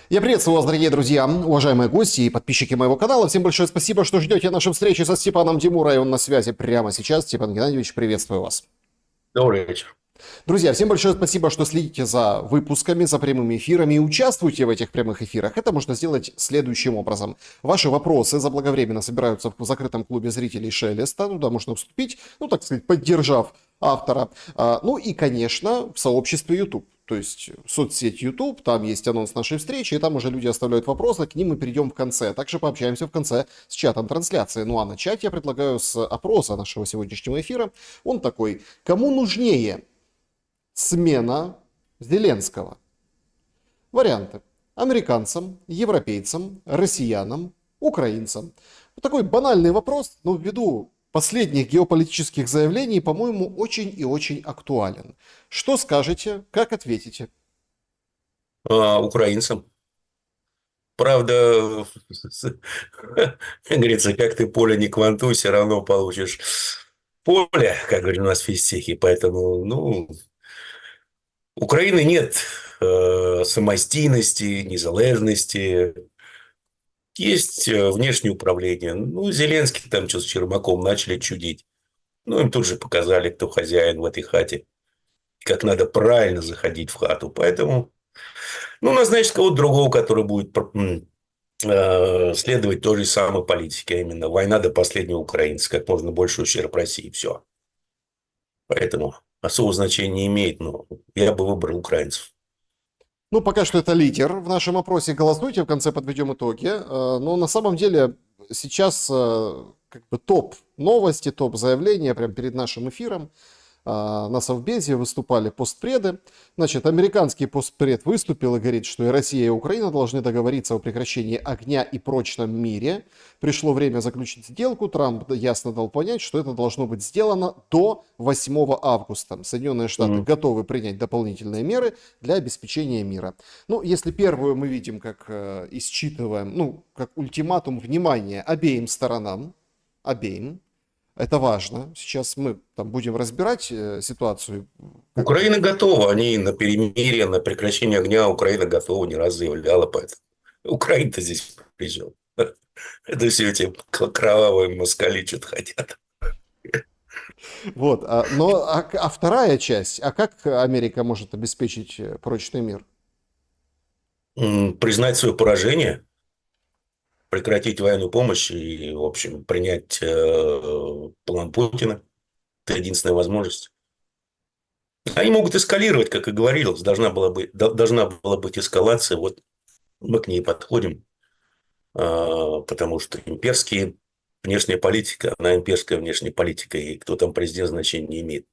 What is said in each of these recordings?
Я приветствую вас, дорогие друзья, уважаемые гости и подписчики моего канала. Всем большое спасибо, что ждете нашей встречи со Степаном Тимура, и он на связи прямо сейчас. Степан Геннадьевич, приветствую вас. Добрый вечер. Друзья, всем большое спасибо, что следите за выпусками, за прямыми эфирами и участвуете в этих прямых эфирах. Это можно сделать следующим образом. Ваши вопросы заблаговременно собираются в закрытом клубе зрителей Шелеста. Туда можно вступить, ну, так сказать, поддержав автора. Ну и, конечно, в сообществе YouTube. То есть соцсеть YouTube, там есть анонс нашей встречи, и там уже люди оставляют вопросы, к ним мы перейдем в конце. Также пообщаемся в конце с чатом трансляции. Ну а начать я предлагаю с опроса нашего сегодняшнего эфира. Он такой: кому нужнее смена Зеленского? Варианты: американцам, европейцам, россиянам, украинцам. Вот такой банальный вопрос, но ввиду последних геополитических заявлений, по-моему, очень и очень актуален. Что скажете, как ответите? Украинцам. Правда, как говорится, как ты поле не квантуй, все равно получишь поле, как говорят у нас в физтехе. Поэтому, Украины нет самостийности, незалежности. Есть внешнее управление. Зеленский там что с Чермаком начали чудить. Им тут же показали, кто хозяин в этой хате. Как надо правильно заходить в хату. Поэтому, назначить кого-то другого, который будет следовать той же самой политике, а именно война до последнего украинца, как можно больше ущерб России, все. Поэтому особого значения не имеет, но я бы выбрал украинцев. Ну, пока что это лидер в нашем опросе. Голосуйте, в конце подведем итоги. Но на самом деле сейчас как бы топ новости, топ заявления прямо перед нашим эфиром. На Совбезе выступали постпреды. Значит, американский постпред выступил и говорит, что и Россия, и Украина должны договориться о прекращении огня и прочном мире. Пришло время заключить сделку. Трамп ясно дал понять, что это должно быть сделано до 8 августа. Соединенные Штаты Мгм. готовы принять дополнительные меры для обеспечения мира. Ну, если первую мы видим, как и считываем, как ультиматум внимания обеим сторонам, обеим, это важно. Сейчас мы там будем разбирать ситуацию. Как бы. Украина готова, они на перемирие, на прекращение огня Украина готова, не раз заявляла, поэтому Украина-то здесь при чем? Это все эти кровавые москали что-то хотят. Вот. А вторая часть, а как Америка может обеспечить прочный мир? Признать свое поражение, прекратить военную помощь и, в общем, принять план Путина. Это единственная возможность. Они могут эскалировать, как и говорилось. Должна была быть эскалация. Вот мы к ней подходим, потому что внешняя политика, она имперская внешняя политика, и кто там президент, значения не имеет.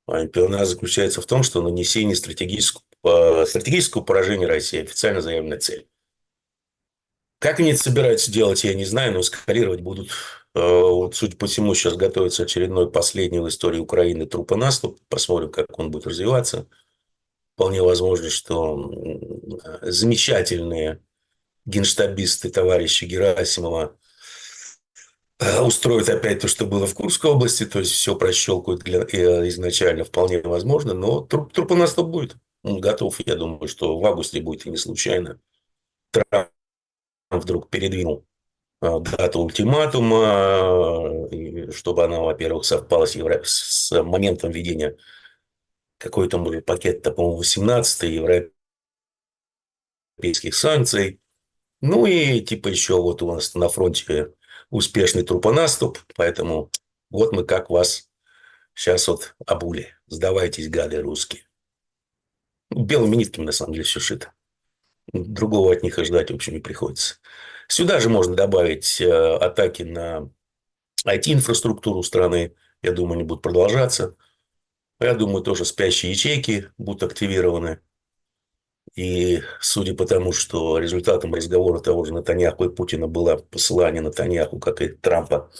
А она заключается в том, что нанесение стратегического поражения России – официально заявленная цель. Как они это собираются делать, я не знаю, но эскалировать будут. Вот, судя по всему, сейчас готовится очередной последний в истории Украины трупонаступ. Посмотрим, как он будет развиваться. Вполне возможно, что замечательные генштабисты товарища Герасимова устроят опять то, что было в Курской области. То есть, все прощелкают изначально. Вполне возможно. Но трупонаступ будет. Он готов. Я думаю, что в августе будет и не случайно. Трамп вдруг передвинул дату ультиматума, чтобы она, во-первых, совпала с моментом введения какой-то, может, пакета, по-моему, 18 европейских санкций. И типа еще вот у нас на фронте успешный трупонаступ, поэтому вот мы как вас сейчас вот обули. Сдавайтесь, гады русские. Белыми нитками, на самом деле, все шито. Другого от них ожидать, в общем, не приходится. Сюда же можно добавить атаки на IT-инфраструктуру страны. Я думаю, они будут продолжаться. Я думаю, тоже спящие ячейки будут активированы. И судя по тому, что результатом разговора того же Нетаньяху и Путина было посылание Нетаньяху, как и Трампа,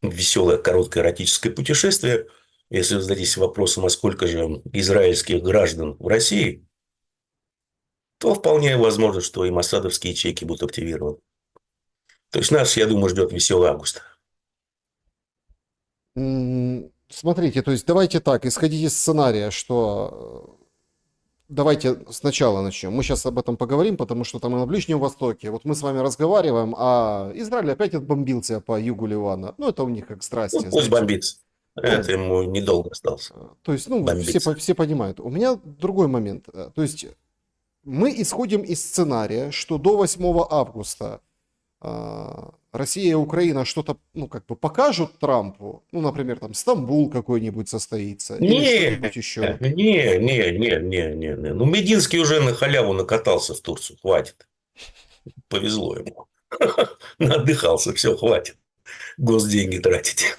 в веселое короткое эротическое путешествие, если вы зададитесь вопросом, а сколько же израильских граждан в России, то вполне возможно, что и моссадовские ячейки будут активированы. То есть нас, я думаю, ждет веселый август. Смотрите, то есть давайте так, исходить из сценария, что давайте сначала начнем. Мы сейчас об этом поговорим, потому что там и на Ближнем Востоке. Вот мы с вами разговариваем, а Израиль опять отбомбил тебя по югу Ливана. Ну, это у них как Ну, здрасте, пусть знаете. бомбится. Ну, Это ему недолго осталось то есть, ну, все, бомбиться. все понимают. У меня другой момент. То есть, мы исходим из сценария, что до 8 августа Россия и Украина что-то, ну, как бы покажут Трампу, ну, например, там Стамбул какой-нибудь состоится или Не, что-нибудь еще. не. Ну, Мединский уже на халяву накатался в Турцию. Хватит. Повезло ему. Отдыхался, все, хватит. Госденьги тратить.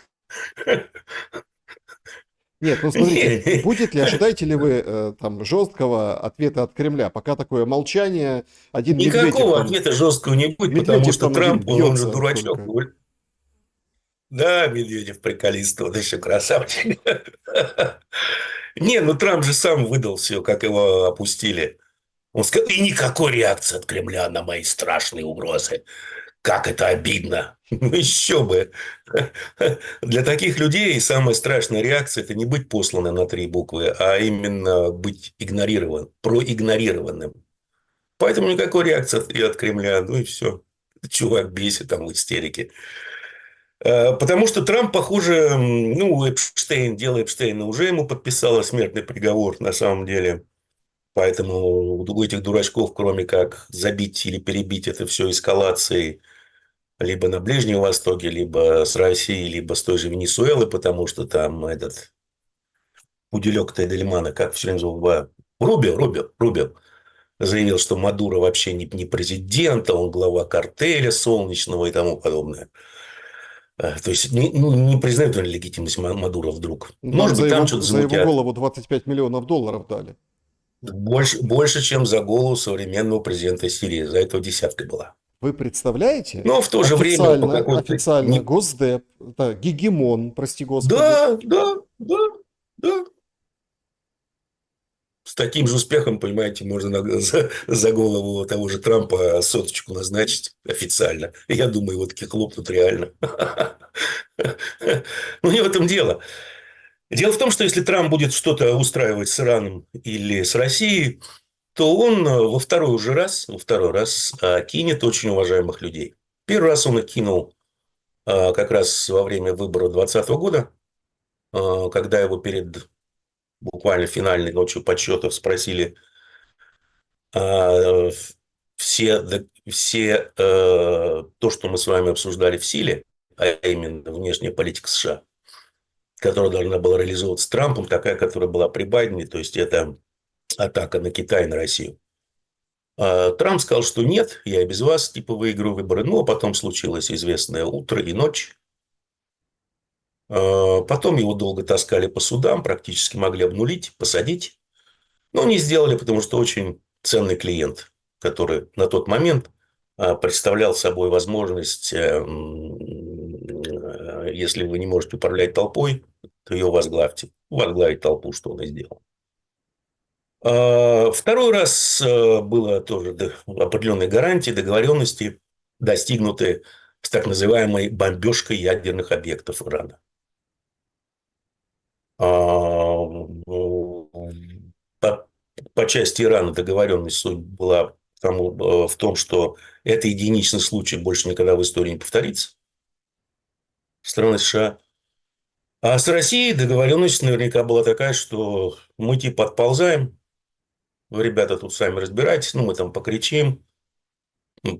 Нет, ну смотрите, Не, будет ли, ожидаете ли вы там жесткого ответа от Кремля? Пока такое молчание, один никакого ответа жесткого не будет, потому Медведев что там один Трамп, он же бьется дурачок. только. Да, Медведев приколист, он еще красавчик. Не, ну Трамп же сам выдал все, как его опустили. Он сказал, и никакой реакции от Кремля на мои страшные угрозы. Как это обидно. Ну, еще бы. Для таких людей самая страшная реакция – это не быть посланным на 3 буквы, а именно быть проигнорированным. Поэтому никакой реакции и от Кремля. Ну, и все. Чувак бесит там в истерике. Потому что Трамп, похоже, ну, дело Эпштейна уже ему подписало смертный приговор на самом деле. Поэтому у этих дурачков, кроме как забить или перебить это все эскалацией, либо на Ближнем Востоке, либо с Россией, либо с той же Венесуэлы, потому что там этот пуделек Тедельмана, как все время забываю, Рубио, заявил, что Мадуро вообще не президент, а он глава картеля солнечного и тому подобное. То есть, не признают они легитимность Мадуро вдруг. Нам Может быть, там что-то за его замутят. голову 25 миллионов долларов дали. Больше, чем за голову современного президента Сирии. За это десятка была. Вы представляете? Но в то же время по Официально, какой-то... официально Госдеп, это Гегемон, прости господи. Да. С таким же успехом, понимаете, можно за голову того же Трампа соточку назначить официально. Я думаю, его таки хлопнут реально. Ну, не в этом дело. Дело в том, что если Трамп будет что-то устраивать с Ираном или с Россией, то он во второй раз кинет очень уважаемых людей. Первый раз он их кинул как раз во время выборов 2020 года, когда его перед буквально финальной ночью подсчетов спросили а, все то, что мы с вами обсуждали в силе, а именно внешняя политика США, которая должна была реализовываться Трампом, такая, которая была при Байдене, то есть это атака на Китай и на Россию. Трамп сказал, что нет, я и без вас типа выиграю выборы. Ну, а потом случилось известное утро и ночь. Потом его долго таскали по судам, практически могли обнулить, посадить. Но не сделали, потому что очень ценный клиент, который на тот момент представлял собой возможность, если вы не можете управлять толпой, то ее возглавьте. Возглавить толпу, что он и сделал. Второй раз было тоже определенные гарантии, договоренности, достигнутые с так называемой бомбежкой ядерных объектов Ирана. По, по части Ирана договоренность суть была в том, что это единичный случай, больше никогда в истории не повторится. Страны США. А с Россией договоренность наверняка была такая, что мы типа отползаем, вы, ребята, тут сами разбирайтесь, ну, мы там покричим,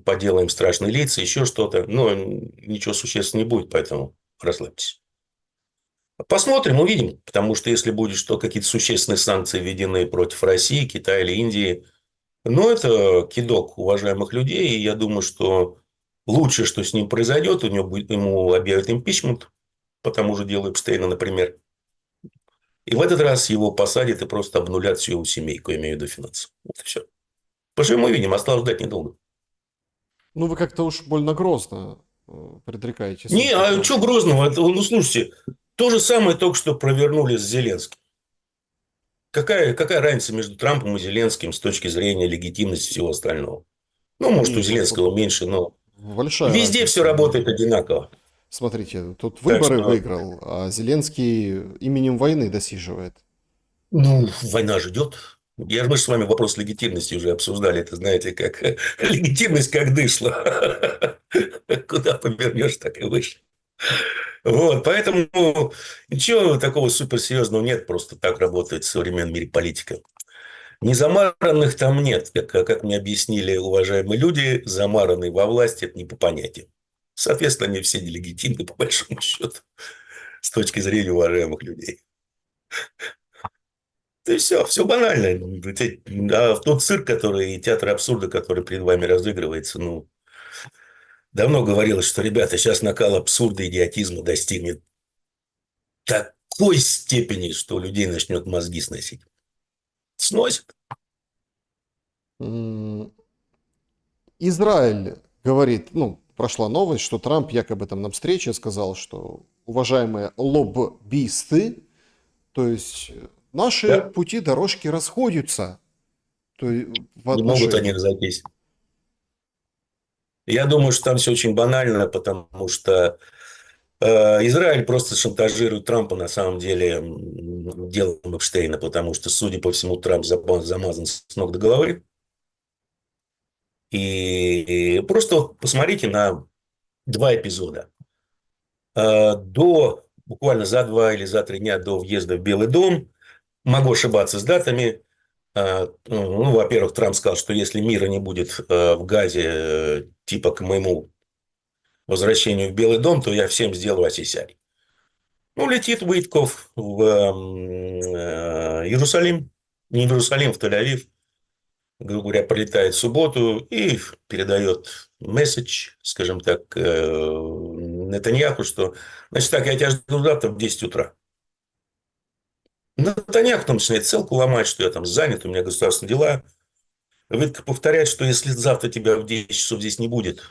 поделаем страшные лица, еще что-то, но ничего существенного не будет, поэтому расслабьтесь. Посмотрим, увидим, потому что если будет, что какие-то существенные санкции введены против России, Китая или Индии, ну, это кидок уважаемых людей, и я думаю, что лучшее, что с ним произойдет, ему объявят импичмент по тому же делу Эпштейна, например, и в этот раз его посадят и просто обнулят всю его семейку, я имею в виду финансово. Вот и все. Поживем, увидим, осталось ждать недолго. Ну, вы как-то уж больно грозно предрекаете Не, судьбу а что Трампа. Грозного? Ну, слушайте, то же самое только что провернули с Зеленским. Какая разница между Трампом и Зеленским с точки зрения легитимности всего остального? Ну, может, у Ну, тут Зеленского меньше, но большая везде все разница. работает одинаково. Смотрите, тут Так выборы что, выиграл, а Зеленский именем войны досиживает. ну, война же идет. Я же мы же с вами вопрос легитимности уже обсуждали. Это, знаете, как легитимность как дышло. Куда повернешь, так и вышло. Вот, поэтому ничего такого суперсерьезного нет. Просто так работает в современном мире политика. Незамаранных там нет. Как мне объяснили уважаемые люди, замаранные во власти – это не по понятиям. Соответственно, они все нелегитимны, по большому счету, с точки зрения уважаемых людей. То есть все банально. А тот цирк, который, театр абсурда, который перед вами разыгрывается, ну, давно говорилось, что, ребята, сейчас накал абсурда, идиотизма достигнет такой степени, что у людей начнет мозги сносить. Сносит. М, Израиль говорит, ну, прошла новость, что Трамп якобы там на встрече сказал, что уважаемые лоббисты, то есть наши Да? пути дорожки расходятся, то есть, в Не могут они отношениях. разойтись. Я думаю, что там все очень банально, потому что Израиль просто шантажирует Трампа на самом деле делом Эпштейна, потому что, судя по всему, Трамп замазан с ног до головы. И просто вот посмотрите на два эпизода. Буквально за 2 или за 3 дня до въезда в Белый дом, могу ошибаться с датами, ну, во-первых, Трамп сказал, что если мира не будет в Газе, типа к моему возвращению в Белый дом, то я всем сделаю осисяй. Ну, летит Уитков в Иерусалим, не в Иерусалим, в Тель-Авив, грубо говоря, прилетает в субботу и передает месседж, скажем так, Нетаньяху, что, значит так, я тебя жду завтра в 10 утра. Нетаньяху там начинает ссылку ломать, что я там занят, у меня государственные дела. Витка повторяет, что если завтра тебя в 10 часов здесь не будет,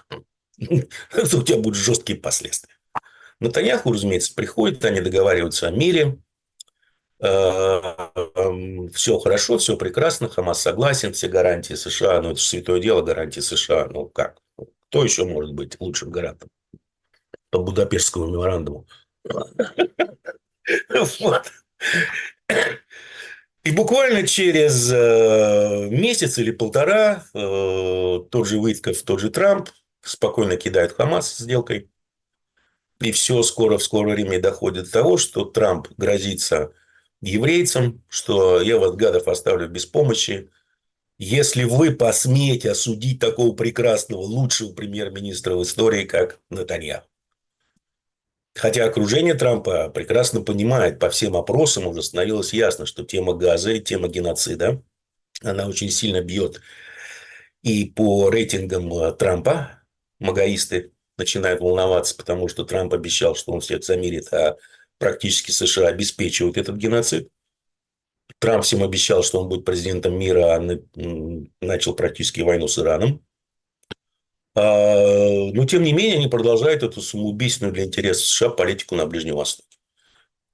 то у тебя будут жесткие последствия. Нетаньяху, разумеется, приходит, они договариваются о мире, все хорошо, все прекрасно, Хамас согласен, все гарантии США, ну это же святое дело, гарантии США, ну как, кто еще может быть лучшим гарантом по Будапештскому меморандуму? Вот. И буквально через месяц или полтора тот же Уитков, тот же Трамп спокойно кидают Хамас с сделкой. И все скоро, в скором времени доходит до того, что Трамп грозится еврейцам, что я вас, гадов, оставлю без помощи. Если вы посмеете осудить такого прекрасного, лучшего премьер-министра в истории, как Нетаньяху. Хотя окружение Трампа прекрасно понимает, по всем опросам уже становилось ясно, что тема Газа и тема геноцида, она очень сильно бьет и по рейтингам Трампа. Магаисты начинают волноваться, потому что Трамп обещал, что он всех замерит, а практически США обеспечивают этот геноцид. Трамп всем обещал, что он будет президентом мира, а начал практически войну с Ираном. Но, тем не менее, они продолжают эту самоубийственную для интересов США политику на Ближнем Востоке.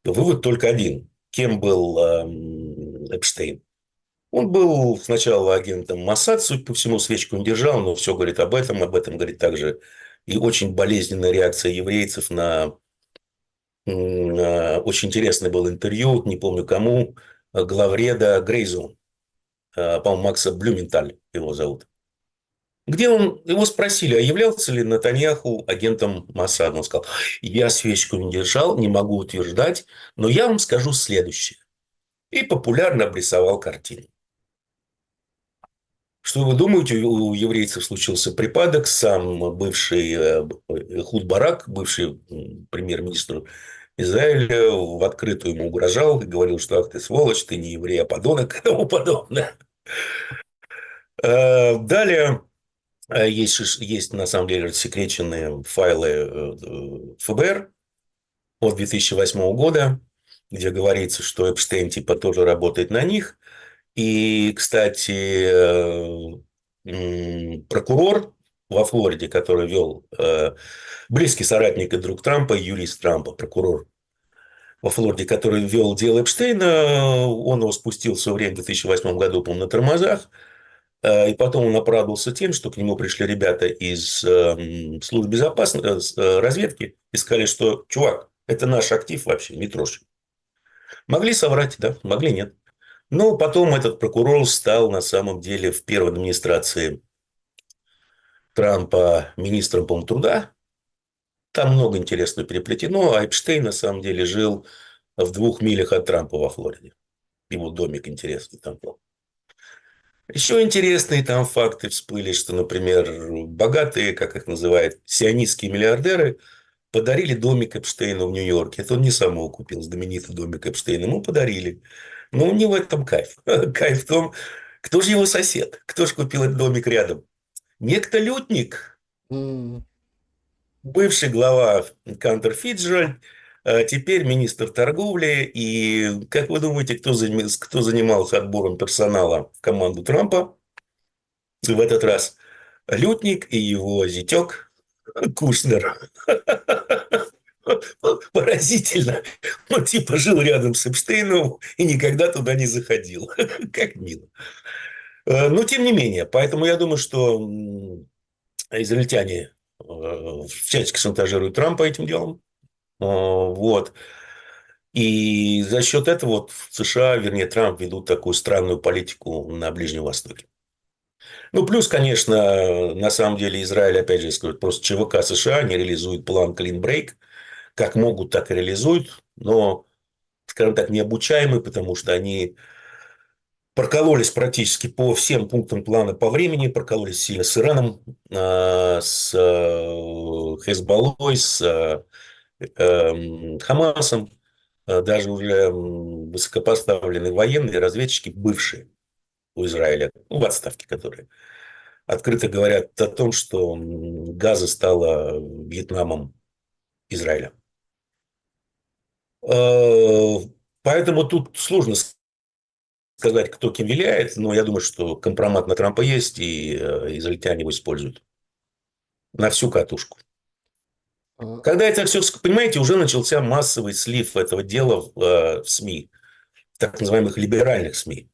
Вывод только один. Кем был Эпштейн? Он был сначала агентом Моссад, судя по всему, свечку не держал, но все говорит об этом. Об этом говорит также и очень болезненная реакция еврейцев на... Очень интересное было интервью, не помню кому, главреда Грейзу, по-моему, Макса Блюменталь его зовут. Где его спросили, а являлся ли Нетаньяху агентом Моссада. Он сказал, я свечку не держал, не могу утверждать, но я вам скажу следующее. И популярно обрисовал картину. Что вы думаете, у еврейцев случился припадок, сам бывший Эхуд Барак, бывший премьер-министр Израиля, в открытую ему угрожал и говорил, что ах ты сволочь, ты не еврей, а подонок и тому подобное. Далее есть на самом деле рассекреченные файлы ФБР от 2008 года, где говорится, что Эпштейн типа тоже работает на них. И, кстати, прокурор во Флориде, который вел близкий соратник и друг Трампа, юрист Трампа, прокурор во Флориде, который вел дело Эпштейна, он его спустил в свое время в 2008 году, по-моему, на тормозах. И потом он оправдывался тем, что к нему пришли ребята из службы безопасности, разведки, и сказали, что, чувак, это наш актив вообще, не трожь. Могли соврать, да, могли нет. Но потом этот прокурор стал на самом деле в первой администрации Трампа министром, по-моему, труда. Там много интересного переплетено. А Эпштейн на самом деле жил в 2 милях от Трампа во Флориде. Его домик интересный там был. Еще интересные там факты всплыли, что, например, богатые, как их называют, сионистские миллиардеры подарили домик Эпштейну в Нью-Йорке. Это он не сам его купил, знаменитый домик Эпштейна. Ему подарили. Но у него в этом кайф. Кайф в том, кто же его сосед? Кто же купил этот домик рядом? Некто Лютник, М, бывший глава Кантер Фитджеральд, теперь министр торговли. И как вы думаете, кто занимался отбором персонала в команду Трампа в этот раз? Лютник и его зятек Кушнер. Поразительно. Он типа жил рядом с Эпштейном и никогда туда не заходил. Как мило. Но тем не менее, поэтому я думаю, что израильтяне всячески шантажируют Трампа этим делом. Вот. И за счет этого вот в США, вернее, Трамп ведут такую странную политику на Ближнем Востоке. Ну, плюс, конечно, на самом деле Израиль, опять же, скажу, просто ЧВК США не реализует план Clean Break. Как могут, так и реализуют. Но, скажем так, необучаемы, потому что они прокололись практически по всем пунктам плана по времени, прокололись сильно с Ираном, с Хезболлой, с Хамасом. Даже уже высокопоставленные военные разведчики, бывшие у Израиля, ну, в отставке которые, открыто говорят о том, что Газа стала Вьетнамом Израиля. Поэтому тут сложно сказать, кто кем виляет, но я думаю, что компромат на Трампа есть, и израильтяне его используют на всю катушку. а, Когда это все, понимаете, уже начался массовый слив этого дела в СМИ, в так называемых либеральных СМИ.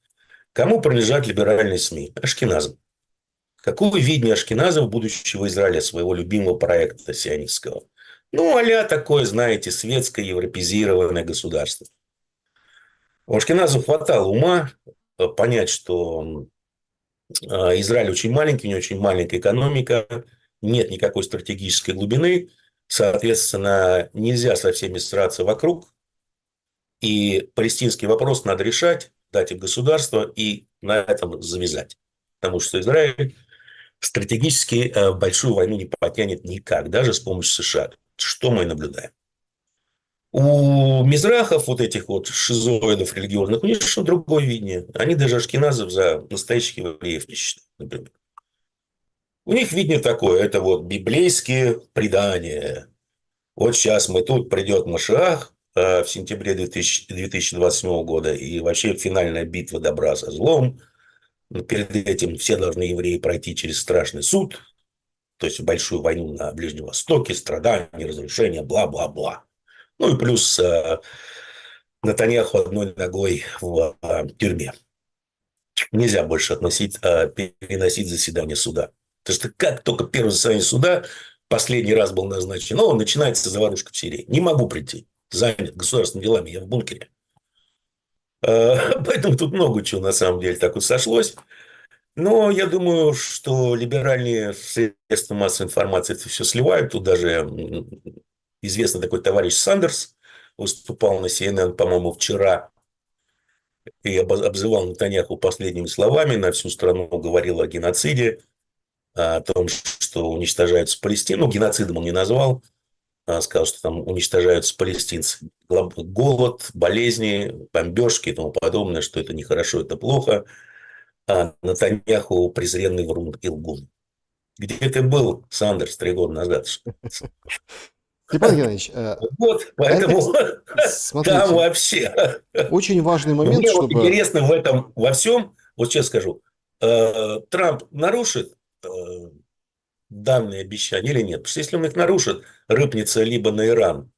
Кому принадлежат либеральные СМИ? Ашкеназам. Какое видение ашкеназов будущего Израиля, своего любимого проекта сионистского? Ну, а-ля такое, знаете, светское европезированное государство. У ашкеназов хватало ума понять, что Израиль очень маленький, у него очень маленькая экономика, нет никакой стратегической глубины, соответственно, нельзя со всеми сраться вокруг, и палестинский вопрос надо решать, дать им государство и на этом завязать. Потому что Израиль стратегически большую войну не потянет никак, даже с помощью США, что мы наблюдаем. У мизрахов, вот этих вот шизоидов религиозных, у них совершенно другое видение. Они даже ашкеназов за настоящих евреев не считают, например. У них видение такое, это вот библейские предания. Вот сейчас мы тут придет Машиах в сентябре 2027 года, и вообще финальная битва добра со злом. Но перед этим все должны евреи пройти через страшный суд, то есть большую войну на Ближнем Востоке, страдания, разрушения, бла-бла-бла. Ну и плюс Натаньяху одной ногой в тюрьме. Нельзя больше переносить заседание суда. Потому что как только первое заседание суда последний раз был назначен, ну, начинается заварушка в Сирии. Не могу прийти. Занят государственными делами, я в бункере. Поэтому тут много чего на самом деле так вот сошлось. Но я думаю, что либеральные средства массовой информации это все сливают. Тут даже известный такой товарищ Сандерс выступал на CNN, по-моему, вчера и обзывал Натаньяху последними словами, на всю страну говорил о геноциде, о том, что уничтожаются Палестину. Ну, геноцидом он не назвал, а сказал, что там уничтожаются палестинцы. Голод, болезни, бомбежки и тому подобное, что это нехорошо, это плохо. А Натаньяху презренный врун и лгун. Где ты был, Сандерс, 3 года назад? Степан Геннадьевич, Вот, это, поэтому там смотрите, вообще. очень важный момент, Мне вот чтобы... интересно в этом во всем, вот сейчас скажу, Трамп нарушит данные обещания или нет? Потому что если он их нарушит, рыпнется либо на Иран,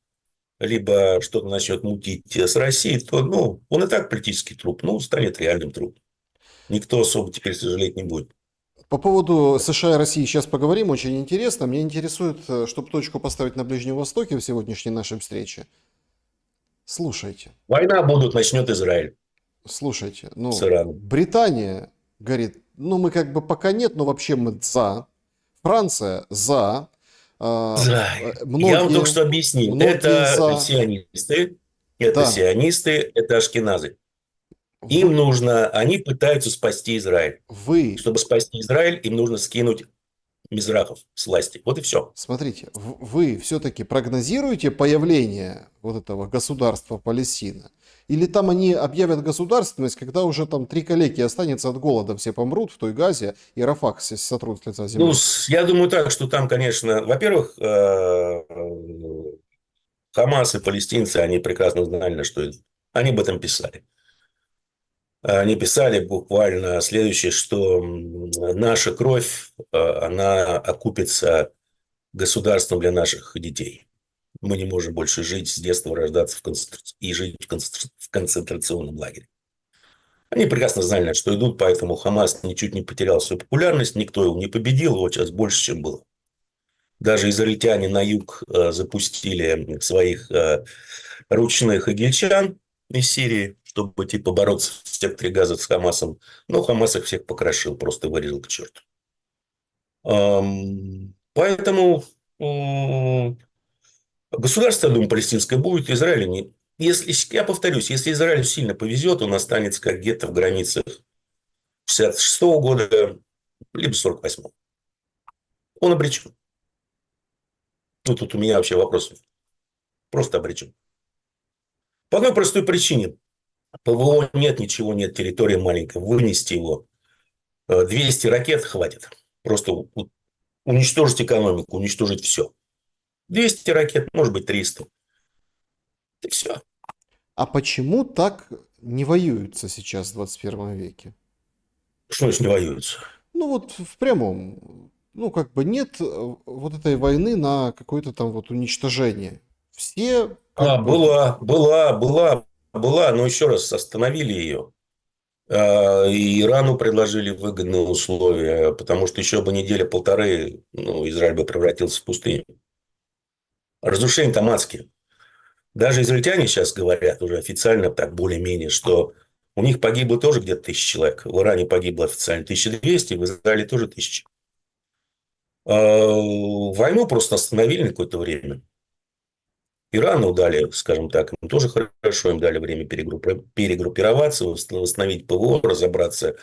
либо что-то начнет мутить с Россией, то ну, он и так политический труп, ну, станет реальным трупом. Никто особо теперь сожалеть не будет. По поводу США и России сейчас поговорим, очень интересно. Меня интересует, чтобы точку поставить на Ближнем Востоке в сегодняшней нашей встрече. Слушайте. Война начнет Израиль. Слушайте, с ну, Ираном. Британия говорит, ну, мы как бы пока нет, но вообще мы за. Франция за. А, Зай. Я вам только многие, что объяснил. многие Это за. сионисты, Да, это ашкеназы. Им вы, нужно, они пытаются спасти Израиль. вы Чтобы спасти Израиль, им нужно скинуть Мизрахов с власти. Вот и все. смотрите, вы все-таки прогнозируете появление вот этого государства Палестина? Или там они объявят государственность, когда уже там 3 калеки останется от голода, все помрут в той Газе, и Рафах сотрут с лица Ну, земли? я думаю так, что там, конечно, во-первых, Хамас и палестинцы, они прекрасно знали, на что идут. Они об этом писали. Они писали буквально следующее, что наша кровь, она окупится государством для наших детей. Мы не можем больше жить, с детства рождаться и жить в концентрационном лагере. Они прекрасно знали, на что идут, поэтому Хамас ничуть не потерял свою популярность, никто его не победил, его сейчас больше, чем было. Даже израильтяне на юг запустили своих ручных игельчан из Сирии, чтобы типа бороться в секторе Газа с Хамасом. Но Хамас их всех покрошил, просто вырезал к черту. Поэтому государство, я думаю, палестинское будет, Израиль не. Если, я повторюсь, если Израилю сильно повезет, он останется как где-то в границах 66 года, либо 48-го. Он обречен. Ну, тут у меня вообще вопрос. Просто обречен. По одной простой причине. ПВО нет, ничего нет, территория маленькая. Вынести его 200 ракет хватит. Просто уничтожить экономику, уничтожить все. 200 ракет, может быть, 300. И все. А почему так не воюются сейчас в 21 веке? Что значит не воюются? Ну вот в прямом, ну как бы нет вот этой войны на какое-то там вот уничтожение. Все как бы, Была, но еще раз остановили ее. И Ирану предложили выгодные условия, потому что еще бы неделя-полторы, ну, Израиль бы превратился в пустыню. Разрушения там адские. Даже израильтяне сейчас говорят уже официально, так более-менее, что у них погибло тоже где-то 1000 человек. В Иране погибло официально 1200, в Израиле тоже 1000. Войну просто остановили на какое-то время. Ирану дали, скажем так, им тоже хорошо, им дали время перегруппироваться, восстановить ПВО, разобраться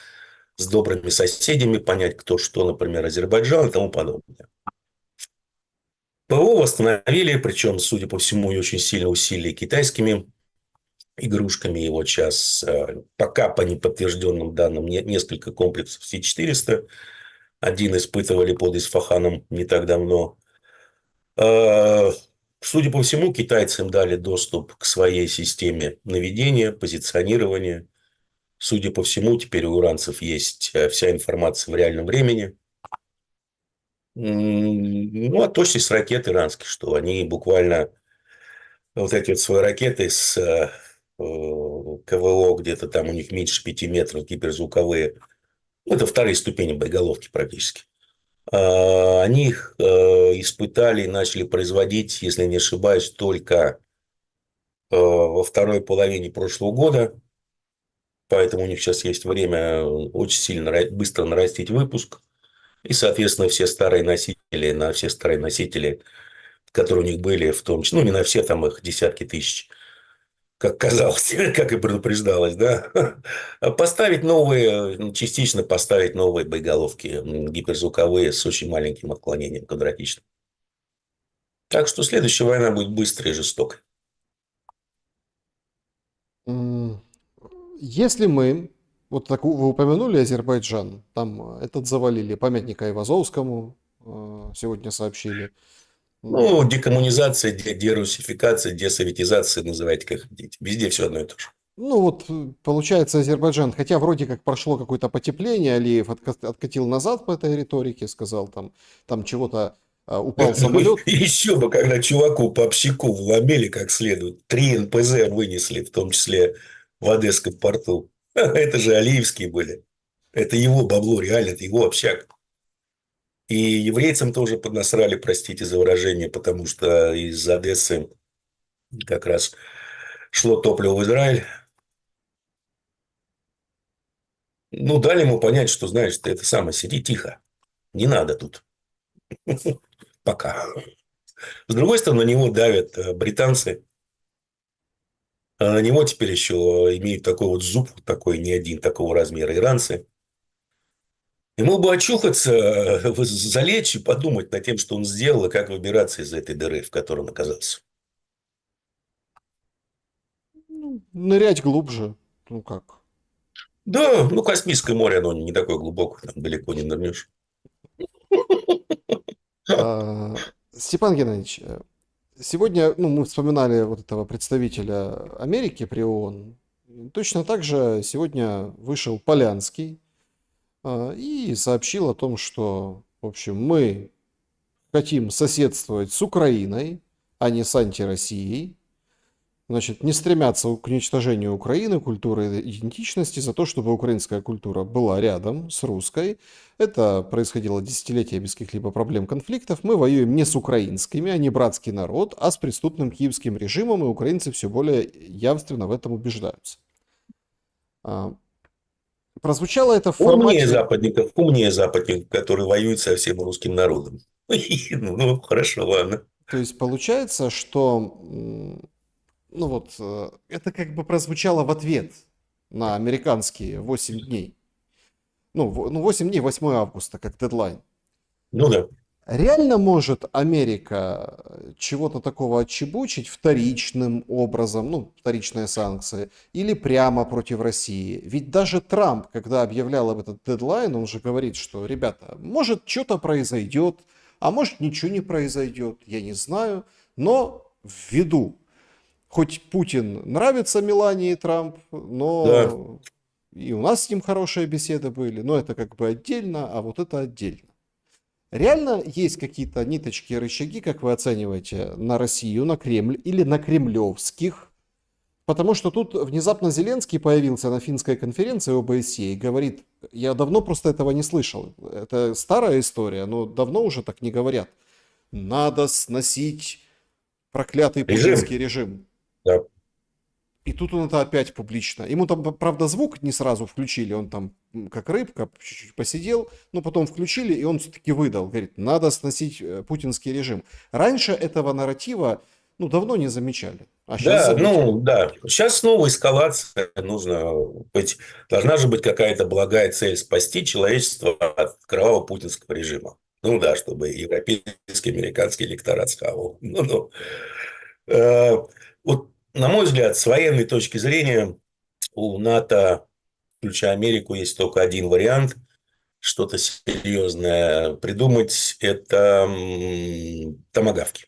с добрыми соседями, понять, кто что, например, Азербайджан и тому подобное. ПВО восстановили, причем, судя по всему, и очень сильно усилили китайскими игрушками. И вот сейчас, пока по неподтвержденным данным, несколько комплексов С-400. Один испытывали под Исфаханом не так давно. Судя по всему, китайцы им дали доступ к своей системе наведения, позиционирования. Судя по всему, теперь у иранцев есть вся информация в реальном времени. Ну, а точность ракет иранских, что они буквально вот эти вот свои ракеты с КВО, где-то там у них меньше 5 метров, гиперзвуковые. Ну, это вторые ступени боеголовки практически. Они их испытали и начали производить, если не ошибаюсь, только во второй половине прошлого года. Поэтому у них сейчас есть время очень сильно, быстро нарастить выпуск. И, соответственно, все старые носители, которые у них были, в том числе, ну, не на все, там их десятки тысяч, как казалось, как и предупреждалось, да, поставить новые, частично поставить новые боеголовки гиперзвуковые с очень маленьким отклонением квадратичным. Так что следующая война будет быстрой и жестокой. м, если мы, вот так вы упомянули Азербайджан, там этот завалили, памятник Айвазовскому, сегодня сообщили. Ну, декоммунизация, дерусификация, десоветизация, называйте как хотите. Везде все одно и то же. Ну вот, получается, Азербайджан, хотя вроде как прошло какое-то потепление, Алиев откатил назад по этой риторике, сказал там чего-то, упал самолет. Еще бы, когда чуваку по общаку вломили как следует. 3 НПЗ вынесли, в том числе в Одесском порту. Это же Алиевские были. Это его бабло, реально, это его общак. И еврейцам тоже поднасрали, простите за выражение, потому что из Одессы как раз шло топливо в Израиль. Ну, дали ему понять, что, знаешь, ты это самое, сиди тихо. Не надо тут. Пока. С другой стороны, на него давят британцы. А на него теперь еще имеют такой вот зуб, такой не один такого размера иранцы. Ему бы очухаться, залечь и подумать над тем, что он сделал, и как выбираться из этой дыры, в которой он оказался. Ну, нырять глубже. Ну как? Да, ну, Каспийское море, оно не такое глубокое, там далеко не нырнешь. Степан Геннадьевич, сегодня, ну, мы вспоминали вот этого представителя Америки при ООН. Точно так же сегодня вышел Полянский и сообщил о том, что, в общем, мы хотим соседствовать с Украиной, а не с антироссией. Значит, не стремятся к уничтожению Украины, культуры и идентичности, за то, чтобы украинская культура была рядом с русской. Это происходило десятилетия без каких-либо проблем, конфликтов. Мы воюем не с украинскими, они братский народ, а с преступным киевским режимом, и украинцы все более явственно в этом убеждаются. А, Прозвучало это в формате... Умнее западников, которые воюют со всем русским народом. Ну, хорошо, ладно. То есть получается, что ну вот, это как бы прозвучало в ответ на американские 8 дней. Ну, 8 дней, 8 августа, как дедлайн. Ну, да. Реально может Америка чего-то такого отчебучить вторичным образом, ну, вторичные санкции, или прямо против России? Ведь даже Трамп, когда объявлял об этот дедлайн, он же говорит, что, ребята, может, что-то произойдет, а может, ничего не произойдет, я не знаю, но ввиду. Хоть Путин нравится Мелании Трамп, Да. но и у нас с ним хорошие беседы были, но это как бы отдельно, а вот это отдельно. Реально есть какие-то ниточки, рычаги, как вы оцениваете, на Россию, на Кремль или на кремлевских? Потому что тут внезапно Зеленский появился на финской конференции ОБСЕ и говорит, я давно просто этого не слышал. Это старая история, но давно уже так не говорят. Надо сносить проклятый Режим. путинский режим. Да. И тут он это опять публично. Ему там, правда, звук не сразу включили, он там как рыбка чуть-чуть посидел, но потом включили, и он все-таки выдал. Говорит, надо сносить путинский режим. Раньше этого нарратива, ну, давно не замечали, а сейчас Да, заметили. ну да. Сейчас снова эскалация. Нужно быть, должна же быть какая-то благая цель спасти человечество от кровавого путинского режима. Ну да, чтобы европейский, американский электорат схавал. Э, вот, на мой взгляд, с военной точки зрения у НАТО, включая Америку, есть только один вариант что-то серьезное придумать. Это томагавки.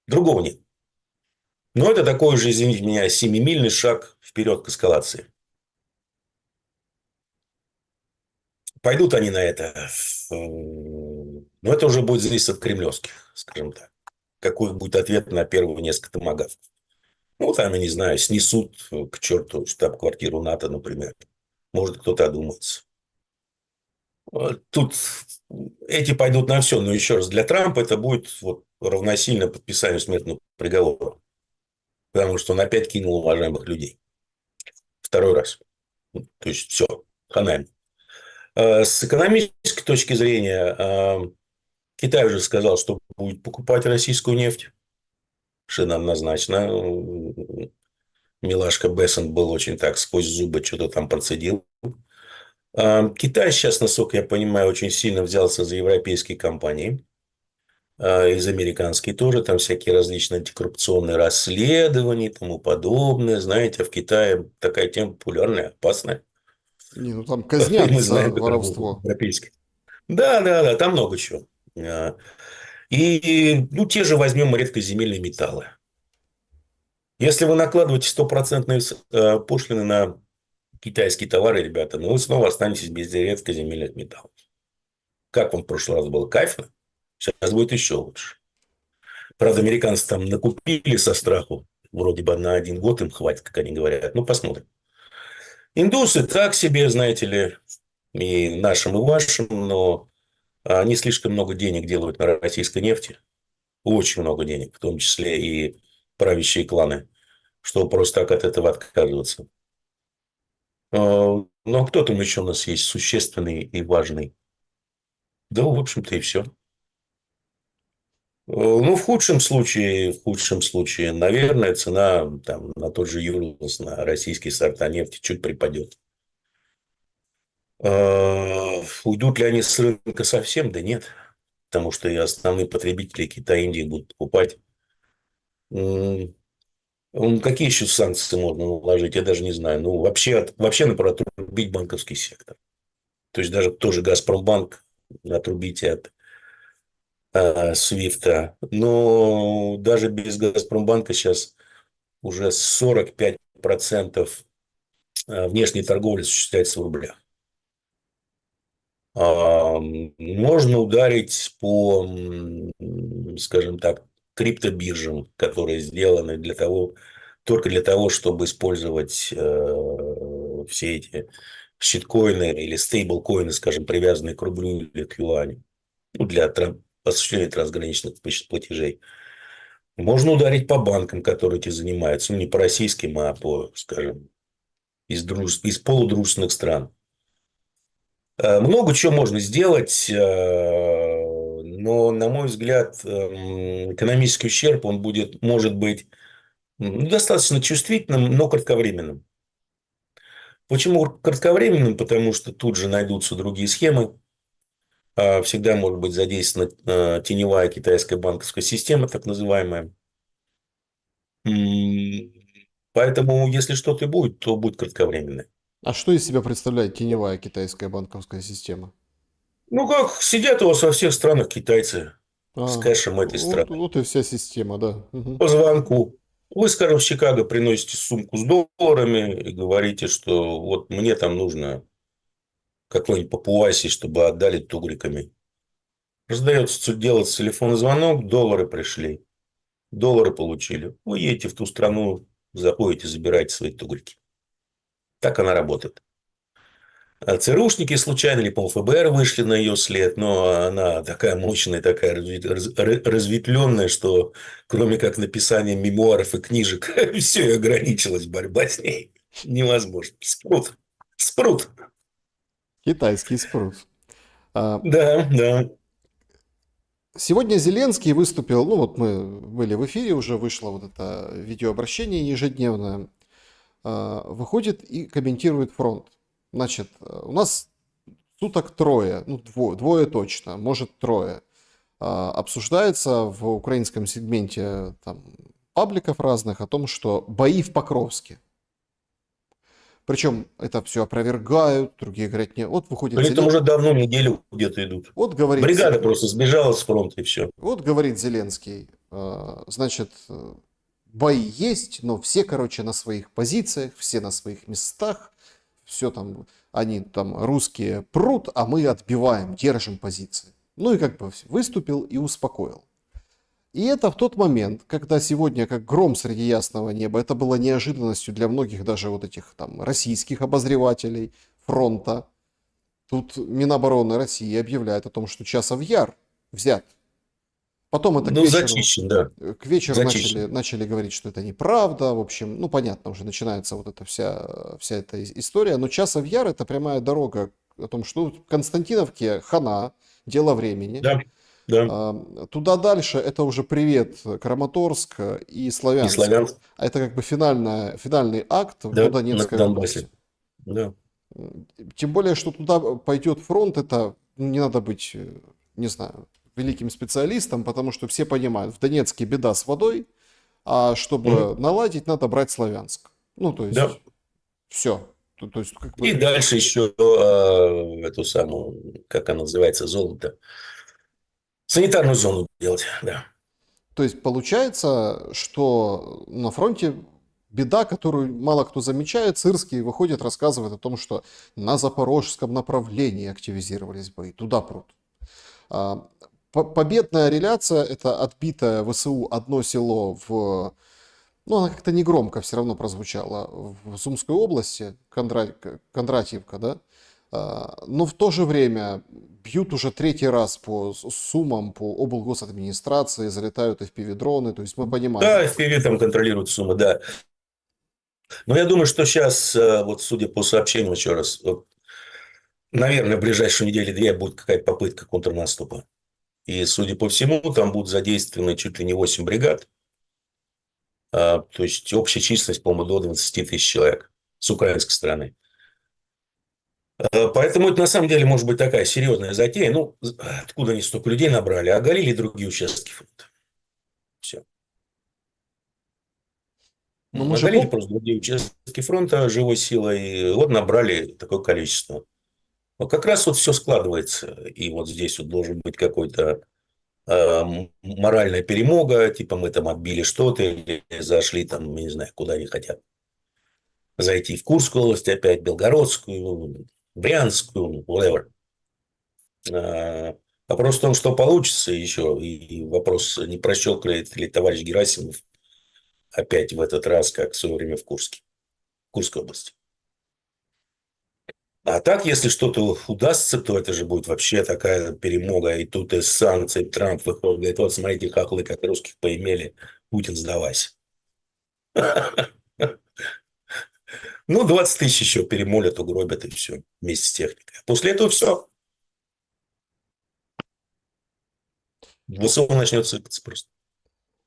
Другого нет. Но это такой же, извините меня, семимильный шаг вперед к эскалации. Пойдут они на это. Но это уже будет зависеть от кремлевских, скажем так. Какой будет ответ на первые несколько томагавков. Ну, там, я не знаю, снесут к черту штаб-квартиру НАТО, например. Может, кто-то одумается. Тут эти пойдут на все. Но еще раз, для Трампа это будет вот равносильно подписанию смертного приговора. Потому что он опять кинул уважаемых людей. Второй раз. То есть, все, хана им. С экономической точки зрения, Китай уже сказал, что будет покупать российскую нефть. Совершенно однозначно. Милашка Бессен был очень так сквозь зубы, что-то там процедил. Китай сейчас, насколько я понимаю, очень сильно взялся за европейские компании. Из американских тоже. Там всякие различные антикоррупционные расследования и тому подобное. Знаете, в Китае такая тема популярная, опасная. Не, ну там И казнят мы за знаем, как работает воровство. европейский. Да, да, да, там много чего. И, ну, те же возьмем редкоземельные металлы. Если вы накладываете стопроцентные пошлины на китайские товары, ребята, ну, вы снова останетесь без редкоземельных металлов. Как вам в прошлый раз было кайфно, сейчас будет еще лучше. Правда, американцы там накупили со страху. Вроде бы на 1 год им хватит, как они говорят. Ну, посмотрим. Индусы так себе, знаете ли, и нашим, и вашим, но они слишком много денег делают на российской нефти. Очень много денег, в том числе и правящие кланы, чтобы просто так от этого отказываться. Ну, а кто там еще у нас есть существенный и важный? Да, в общем-то, и все. Ну, в худшем случае, наверное, цена там, на тот же Юрлс, на российские сорта нефти чуть припадет. Уйдут ли они с рынка совсем? Да нет. Потому что и основные потребители Китая и Индии будут покупать. Какие еще санкции можно наложить, я даже не знаю. Ну, вообще надо отрубить банковский сектор. То есть, даже тоже Газпромбанк отрубить от Свифта. Но даже без Газпромбанка сейчас уже 45% внешней торговли осуществляется в рублях. Можно ударить по, скажем так, криптобиржам, которые сделаны только для того, чтобы использовать все эти щиткоины или стейблкоины, скажем, привязанные к рублю или к юаню, ну, для осуществления трансграничных платежей. Можно ударить по банкам, которые этим занимаются, ну, не по российским, а по, скажем, из полудружественных стран. Много чего можно сделать, но, на мой взгляд, экономический ущерб, может быть достаточно чувствительным, но кратковременным. Почему кратковременным? Потому что тут же найдутся другие схемы. Всегда может быть задействована теневая китайская банковская система, так называемая. Поэтому, если что-то и будет, то будет кратковременное. А что из себя представляет теневая китайская банковская система? Ну, как сидят у вас во всех странах китайцы с А, кэшем этой вот, страны. вот и вся система, да. Мгм. По звонку. Вы, скажем, в Чикаго приносите сумку с долларами и говорите, что вот мне там нужно какой-нибудь папуаси, чтобы отдали тугриками. Раздается, делается телефонный звонок, доллары пришли, доллары получили. Вы едете в ту страну, заходите, забираете свои тугрики. Так она работает. А ЦРУшники случайно или, по ФБР вышли на ее след, но она такая мощная, такая разветвленная, что кроме как написания мемуаров и книжек, все, и ограничилась борьба с ней. Невозможно. Спрут. Спрут. Китайский спрут. А, Да, да. Сегодня Зеленский выступил, ну вот мы были в эфире, уже вышло вот это видеообращение ежедневное, выходит и комментирует фронт. Значит, у нас суток трое, ну двое точно, может трое. Обсуждается в украинском сегменте там, пабликов разных о том, что бои в Покровске. Причем это все опровергают, другие говорят, нет, вот выходит При этом Зеленский, уже давно неделю где-то идут. вот говорит, Бригада просто сбежала с фронта и все. вот говорит Зеленский, значит, бои есть, но все, короче, на своих позициях, все на своих местах, все там, они там, русские прут, а мы отбиваем, держим позиции. Ну и как бы выступил и успокоил. И это в тот момент, когда сегодня, как гром среди ясного неба, это было неожиданностью для многих даже вот этих там российских обозревателей фронта. Тут Минобороны России объявляет о том, что Часов Яр взят. Потом это Ну, зачищен, да. к вечеру Зачищен. начали говорить, что это неправда. В общем, ну понятно, уже начинается вот эта вся эта история. Но Часов Яр это прямая дорога о том, что в Константиновке хана, дело времени. Да, да. Туда дальше это уже привет Краматорск и И Славянск. славянск, А это как бы финальный акт по да, на Донецкой области. Донбассе. Да. Тем более, что туда пойдет фронт, это не надо быть, не знаю, великим специалистом, потому что все понимают, в Донецке беда с водой, а Мгм. чтобы наладить, надо брать Славянск. Ну, то Да. есть, все. То есть, как И бы, дальше еще эту самую, как она называется, зону-то. Санитарную зону делать, да. то есть получается, что на фронте беда, которую мало кто замечает. Сырский выходит, рассказывает о том, что на запорожском направлении активизировались бои, туда прут. А, Победная реляция – это отбитое ВСУ одно село в... Ну, она как-то негромко все равно прозвучала в Сумской области, Кондратьевка, да? Но в то же время бьют уже третий раз по Сумам, по облгосадминистрации, залетают FPV-дроны, то есть мы понимаем. Да, FPV там контролирует суммы, да. Но я думаю, что сейчас, вот судя по сообщениям еще раз, вот, наверное, в ближайшие недели-две будет какая-то попытка контрнаступа. И, судя по всему, там будут задействованы чуть ли не 8 бригад. То есть общая численность, по-моему, до 20 тысяч человек с украинской стороны. Поэтому это на самом деле может быть такая серьезная затея. Ну, откуда они столько людей набрали? Оголили другие участки фронта. Все. Но мы же Оголили просто другие участки фронта живой силой. И вот набрали такое количество. Но как раз вот все складывается. И вот здесь вот должен быть какой-то моральная перемога. Типа мы там отбили что-то или зашли там, не знаю, куда они хотят зайти. В Курскую область опять, Белгородскую, Брянскую, whatever. Вопрос в том, что получится еще. И вопрос, не прощелкает ли товарищ Герасимов опять в этот раз, как в свое время в Курске, в Курской области. А так, если что-то удастся, то это же будет вообще такая перемога. И тут из санкций Трамп выходит, говорит, вот смотрите, хохлы, как русских поимели, Путин, сдавайся. Ну, 20 тысяч еще перемолят, угробят и все, вместе с техникой. После этого все. ВСУ начнет сыпаться просто.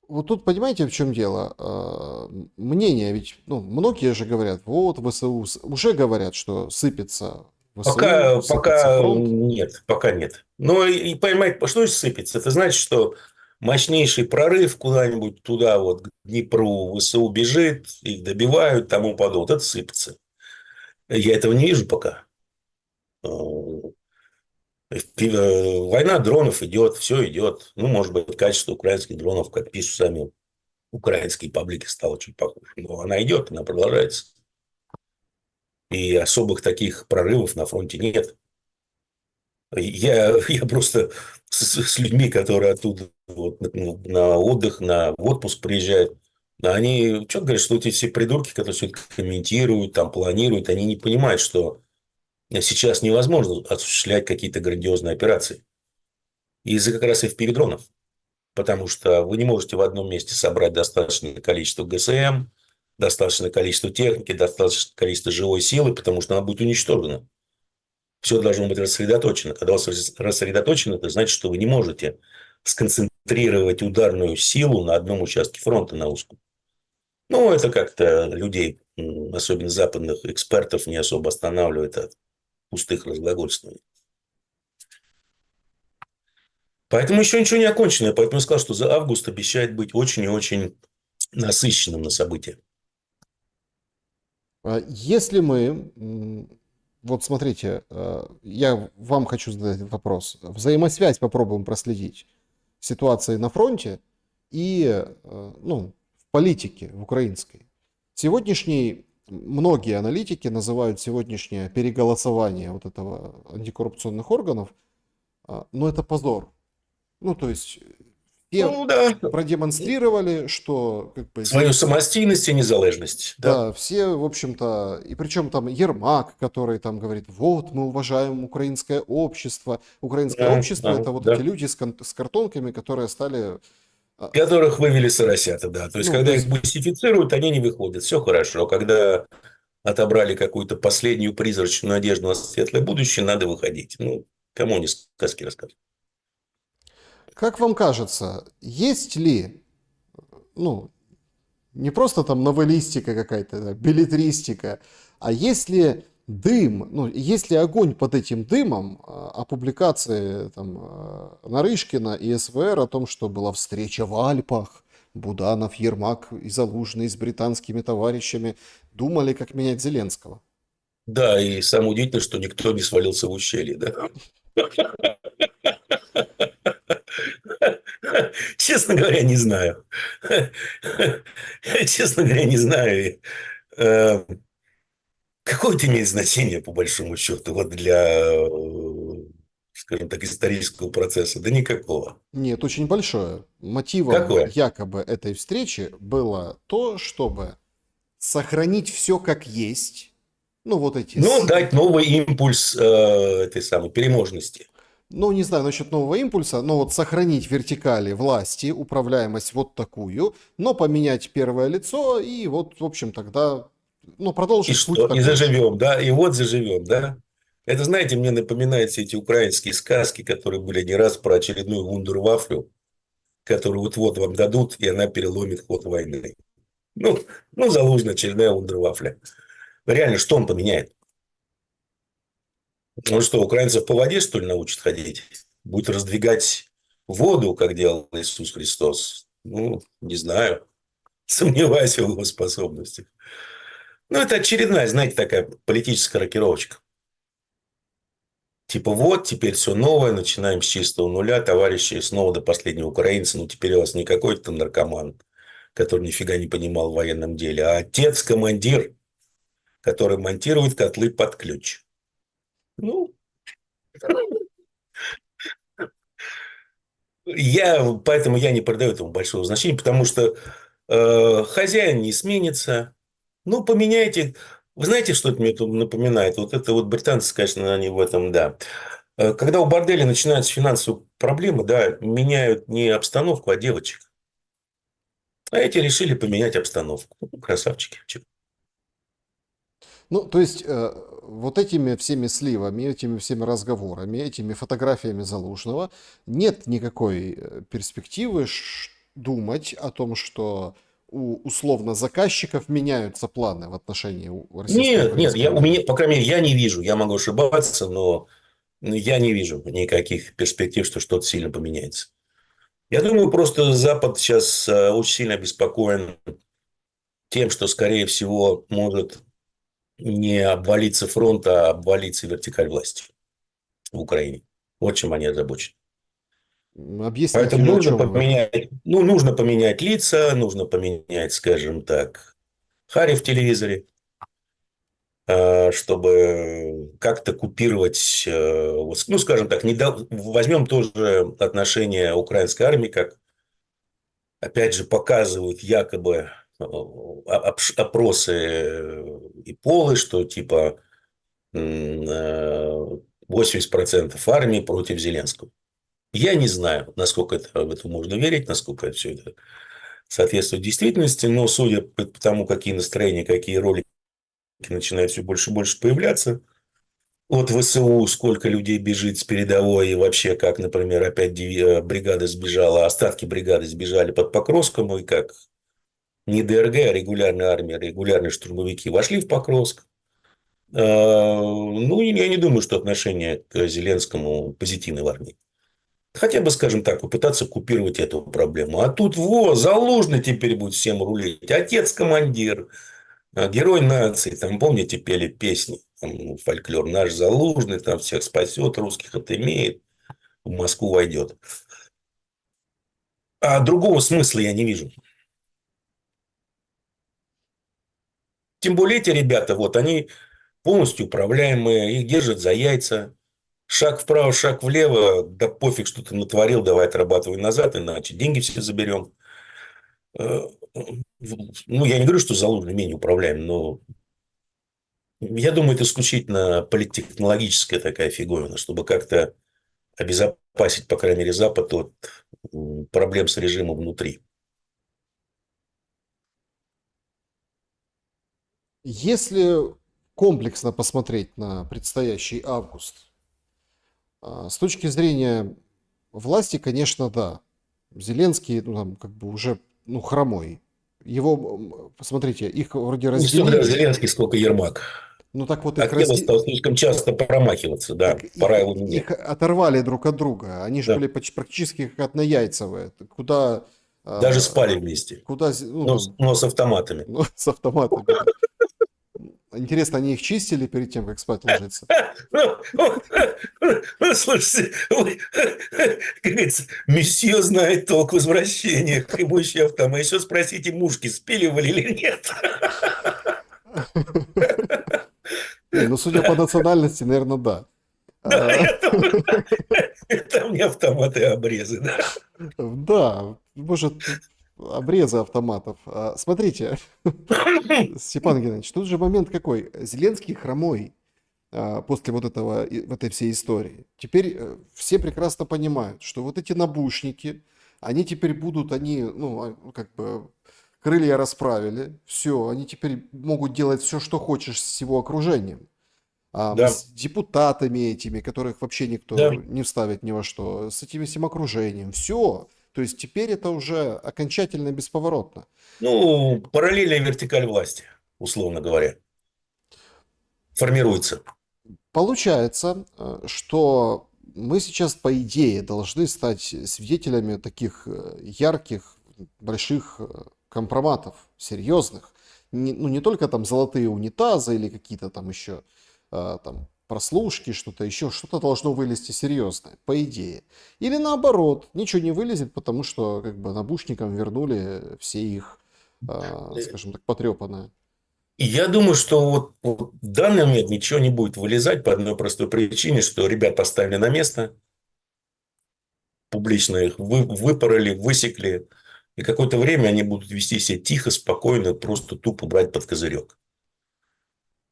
Вот тут понимаете, в чем дело? Мнение, ведь, ну, многие же говорят, вот ВСУ, уже говорят, что сыпется ВСУ, сыпется Пока фронт. нет, пока нет. Но и понимаете, что значит сыпется? Это значит, что мощнейший прорыв куда-нибудь туда, вот, к Днепру, ВСУ бежит, их добивают, тому подобное. Вот это сыпется. Я этого не вижу пока. Война дронов идет, все идет. Ну, может быть, качество украинских дронов, как пишут сами украинские паблики, стало чуть похуже. Но она идет, она продолжается. И особых таких прорывов на фронте нет. Я просто с людьми, которые оттуда вот, на отдых, в отпуск приезжают, они что говорят, что эти все придурки, которые все это комментируют, там планируют, они не понимают, что сейчас невозможно осуществлять какие-то грандиозные операции. Из-за как раз FPV-дронов. Потому что вы не можете в одном месте собрать достаточное количество ГСМ, достаточное количество техники, достаточное количество живой силы, потому что она будет уничтожена. Все должно быть рассредоточено. Когда у вас рассредоточено, это значит, что вы не можете сконцентрировать ударную силу на одном участке фронта на узком. Ну, это как-то людей, особенно западных экспертов, не особо останавливает от пустых разглагольствований. Поэтому еще ничего не окончено. Поэтому я сказал, что за август обещает быть очень и очень насыщенным на события. Если мы, вот смотрите, я вам хочу задать этот вопрос. Взаимосвязь попробуем проследить ситуации на фронте и, ну, в политике, в украинской. Многие аналитики называют сегодняшнее переголосование вот этого антикоррупционных органов, но это позор. Ну, то есть все Ну, да. продемонстрировали, что как бы Свою самостоятельность и незалежность. Да. да, все, в общем-то, и причем там Ермак, который там говорит, вот, мы уважаем украинское общество. Украинское общество это вот эти Да. люди с картонками, которые стали, Которых вывели соросята, да. То есть, ну, то когда их есть, боссифицируют, они не выходят. Все хорошо. Когда отобрали какую-то последнюю призрачную надежду на светлое будущее, надо выходить. Ну, кому они сказки рассказывают? как вам кажется, есть ли, ну, не просто там новеллистика какая-то, да, беллетристика, а есть ли дым, ну, есть ли огонь под этим дымом о публикации там Нарышкина и СВР о том, что была встреча в Альпах, Буданов, Ермак и Залужный с британскими товарищами думали, как менять Зеленского. Да, и самое удивительное, что никто не свалился в ущелье, да. Честно говоря, не знаю. Честно говоря, не знаю. Какое это имеет значение, по большому счету, вот для, скажем так, исторического процесса? Да никакого. Нет, очень большое. Мотивом Какое? якобы этой встречи было то, чтобы сохранить все как есть. Ну, вот эти... Ну, дать новый импульс этой самой переможности. Ну, не знаю насчет нового импульса, но вот сохранить вертикали власти, управляемость вот такую, но поменять первое лицо, и вот, в общем, тогда ну, И продолжить путь что? И такой же. заживем, да? И вот заживем, да? Это, знаете, мне напоминает все эти украинские сказки, которые были не раз про очередную вундервафлю, которую вот-вот вам дадут, и она переломит ход войны. Ну, ну, Залужный, очередная вундервафля. Реально, что он поменяет? Он что, украинцев по воде, что ли, научит ходить? Будет раздвигать воду, как делал Иисус Христос? Ну, не знаю. Сомневаюсь в его способностях. Ну, это очередная, знаете, такая политическая рокировочка. Типа вот, теперь все новое, начинаем с чистого нуля, товарищи, снова до последнего украинца. Ну, теперь у вас не какой-то там наркоман, который нифига не понимал в военном деле, а отец-командир, который монтирует котлы под ключ. Ну, поэтому я не придаю этому большого значения, потому что хозяин не сменится. Ну, поменяйте. Вы знаете, что это мне тут напоминает? Вот это вот британцы, конечно, они в этом, да. Когда у борделя начинаются финансовые проблемы, да, меняют не обстановку, а девочек. А эти решили поменять обстановку. Ну, красавчики. Чё. Ну, то есть, вот этими всеми сливами, этими всеми разговорами, этими фотографиями Залужного нет никакой перспективы думать о том, что у условно заказчиков меняются планы в отношении Нет, нет, российско-украинского у мира. меня, по крайней мере, я не вижу. Я могу ошибаться, но я не вижу никаких перспектив, что что-то сильно поменяется. Я думаю, просто Запад сейчас очень сильно обеспокоен тем, что, скорее всего, может не обвалиться фронт, а обвалиться вертикаль власти в Украине. Вот чем они озабочены. Объясните, Поэтому о нужно чем вы? поменять, ну, нужно поменять лица, нужно поменять, скажем так, Хари в телевизоре, чтобы как-то купировать, ну, скажем так, возьмем тоже отношение украинской армии, как, опять же, показывают якобы опросы и полы, что типа 80% армии против Зеленского. Я не знаю, насколько в это можно верить, насколько все это соответствует действительности, но судя по тому, какие настроения, какие ролики начинают все больше и больше появляться, от ВСУ сколько людей бежит с передовой, и вообще, как, например, опять бригада сбежала, остатки бригады сбежали под Покровском, и как не ДРГ, а регулярная армия, регулярные штурмовики вошли в Покровск. Ну, я не думаю, что отношение к Зеленскому позитивное в армии. Хотя бы, скажем так, попытаться купировать эту проблему. А тут, Залужный теперь будет всем рулить. Отец-командир, герой нации. Там, помните, пели песни, там, фольклор. Наш Залужный там всех спасет, русских отымеет, в Москву войдет. А другого смысла я не вижу. Тем более эти ребята, вот они полностью управляемые, их держат за яйца. Шаг вправо, шаг влево, да пофиг, что ты натворил, давай отрабатывай назад, иначе деньги все заберем. Э, Ну, я не говорю, что Залужный менее управляем, но я думаю, это исключительно политтехнологическая такая фиговина, чтобы как-то обезопасить, по крайней мере, Запад от проблем с режимом внутри. Если комплексно посмотреть на предстоящий август, с точки зрения власти, конечно, да. Зеленский, ну, там, как бы уже, ну, хромой. Его, посмотрите, их вроде Не столько разделили. Зеленский, сколько Ермак. Ну, так вот А их Кева стал слишком часто промахиваться, да, так их, пора его их менять. оторвали друг от друга. Они же Да. были практически как однояйцевые. Куда, Даже а, спали вместе, куда, ну, там, но с автоматами. ну, с автоматами, да. Интересно, они их чистили перед тем, как спать ложиться? Ну, слушайте, как говорится, месье знает толк в возвращениях, ему автомат. Еще спросите, мушки спиливали или нет. Не, ну, судя по национальности, наверное, да. Да, А, я думаю, там не автоматы, а обрезы, да. Да, может, обрезы автоматов. Смотрите, Степан Геннадьевич, тут же момент какой. Зеленский хромой после вот этого, в этой всей истории. Теперь все прекрасно понимают, что вот эти набушники, они теперь будут, они, ну, как бы крылья расправили, все, они теперь могут делать все, что хочешь с его окружением. Да, С депутатами этими, которых вообще да. никто не вставит ни во что, с этим всем окружением, все. То есть теперь это уже окончательно бесповоротно. Ну, параллельная вертикаль власти, условно говоря, формируется. Получается, что мы сейчас, по идее, должны стать свидетелями таких ярких, больших компроматов, серьезных. Ну, не только там золотые унитазы или какие-то там еще там прослушки, что-то еще, что-то должно вылезти серьезное, по идее. Или наоборот, ничего не вылезет, потому что как бы набушникам вернули все их, скажем так, потрепанное. И я думаю, что вот в данный момент ничего не будет вылезать по одной простой причине, что ребят поставили на место, публично их выпороли, высекли, и какое-то время они будут вести себя тихо, спокойно, просто тупо брать под козырек.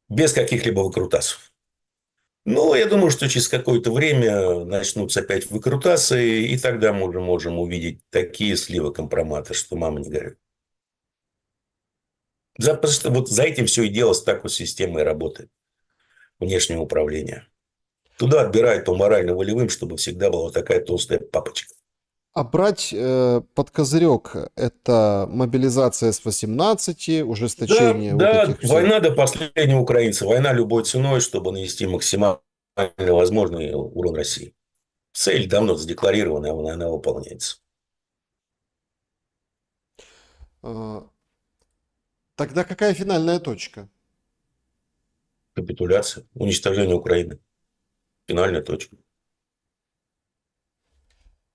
Без каких-либо выкрутасов. Но я думаю, что через какое-то время начнутся опять выкрутасы, и тогда мы уже можем увидеть такие сливы компромата, что мама не горюй. Потому что вот за этим все и делалось, так вот система и работает. Внешнего управления. Туда отбирают по морально-волевым, чтобы всегда была вот такая толстая папочка. А брать под козырек это мобилизация с 18, Да, ужесточение вот да, этих всех. война до последнего украинца. Война любой ценой, чтобы нанести максимально возможный урон России. Цель давно задекларирована, она выполняется. Э, Тогда какая финальная точка? Капитуляция, уничтожение Украины. Финальная точка.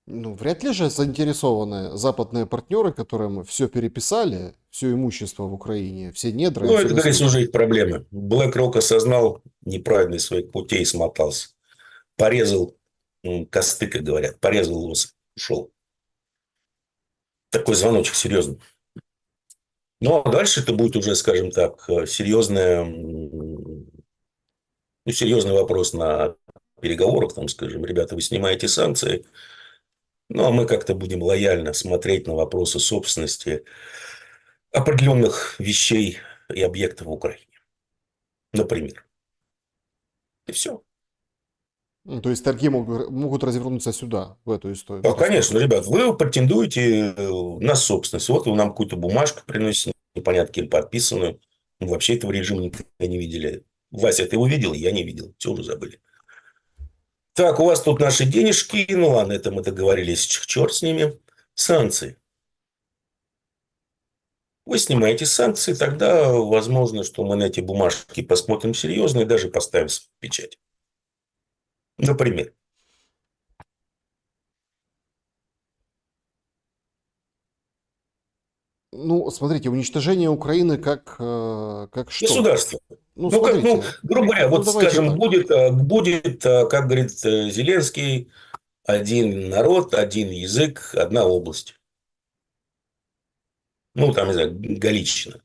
Ну, вряд ли же заинтересованы западные партнеры, которым все переписали, все имущество в Украине, все недра и Ну, все это, говорится, ресурсы. уже их проблемы. BlackRock осознал неправильность своих путей и смотался. Порезал косты, как говорят. Порезал лос. Ушел. Такой звоночек серьезный. Ну, а дальше это будет уже, скажем так, серьезный вопрос на переговорах. Там, скажем, ребята, вы снимаете санкции, ну, а мы как-то будем лояльно смотреть на вопросы собственности определенных вещей и объектов в Украине. Например. И все. Ну, то есть торги могут развернуться сюда, в эту историю, в А, эту конечно, сторону. ребят, вы претендуете на собственность. Вот вы нам какую-то бумажку приносите, непонятно кем подписанную. Мы вообще этого режима никогда не видели. Вася, ты его видел? Я не видел. Все уже забыли. Так, у вас тут наши денежки. Ну, ладно, это мы договорились. Черт с ними. Санкции. Вы снимаете санкции, тогда возможно, что мы на эти бумажки посмотрим серьезно и даже поставим печать. Например. Ну, смотрите, уничтожение Украины как что? Государство. Ну, Ну, как, ну, смотрите, грубо говоря, ну вот, давайте скажем, так. будет, как говорит Зеленский, один народ, один язык, одна область. Ну, там, не знаю, Галичина.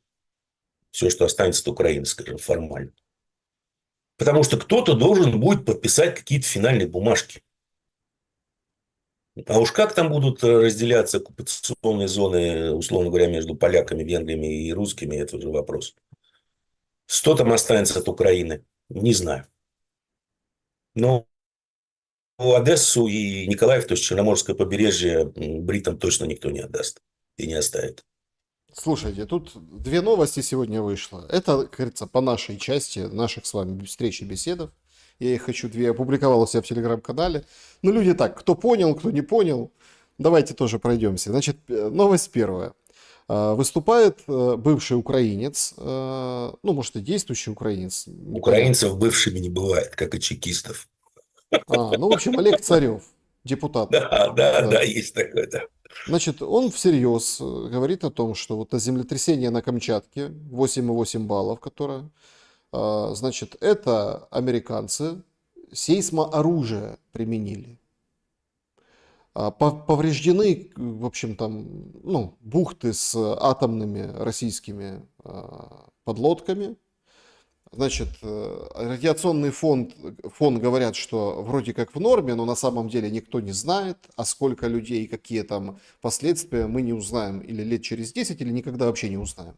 Все, что останется от Украины, скажем, формально. Потому что кто-то должен будет подписать какие-то финальные бумажки. А уж как там будут разделяться оккупационные зоны, условно говоря, между поляками, венграми и русскими, это уже вопрос. Что там останется от Украины, не знаю. Но Одессу и Николаев, то есть Черноморское побережье, бритам точно никто не отдаст и не оставит. Слушайте, тут две новости сегодня вышло. Это, как говорится, по нашей части наших с вами встреч и беседов. Я их хочу две опубликовал у себя в телеграм-канале. Ну, люди так, кто понял, кто не понял. Давайте тоже пройдемся. Значит, новость первая. Выступает бывший украинец, ну, может, и действующий украинец, непонятно. Украинцев бывшими не бывает, как и чекистов. Ну, в общем, Олег Царев, депутат. Да, да, Да. да, есть такое, да. Значит, он всерьез говорит о том, что вот землетрясение на Камчатке, 8,8 баллов, которое, значит, это американцы сейсмооружие применили. Повреждены, в общем, там, ну, бухты с атомными российскими подлодками. Значит, радиационный фон говорят, что вроде как в норме, но на самом деле никто не знает, а сколько людей и какие там последствия мы не узнаем или лет через 10, или никогда вообще не узнаем.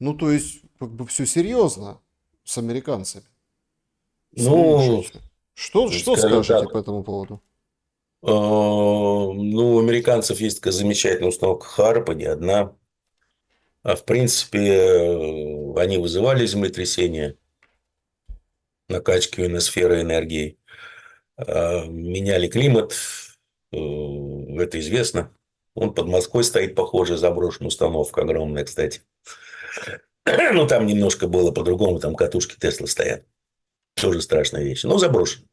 Ну, то есть, как бы все серьезно с американцами. Ну, Слушайте, что скажем скажете так, по этому поводу? ну, у американцев есть такая замечательная установка Харпа, не одна. А в принципе, они вызывали землетрясения, накачки ионосферы энергии, меняли климат, это известно. Он под Москвой стоит, похоже, заброшенная установка, огромная, кстати. Ну, там немножко было по-другому, там катушки Тесла стоят. Тоже страшная вещь, но заброшен.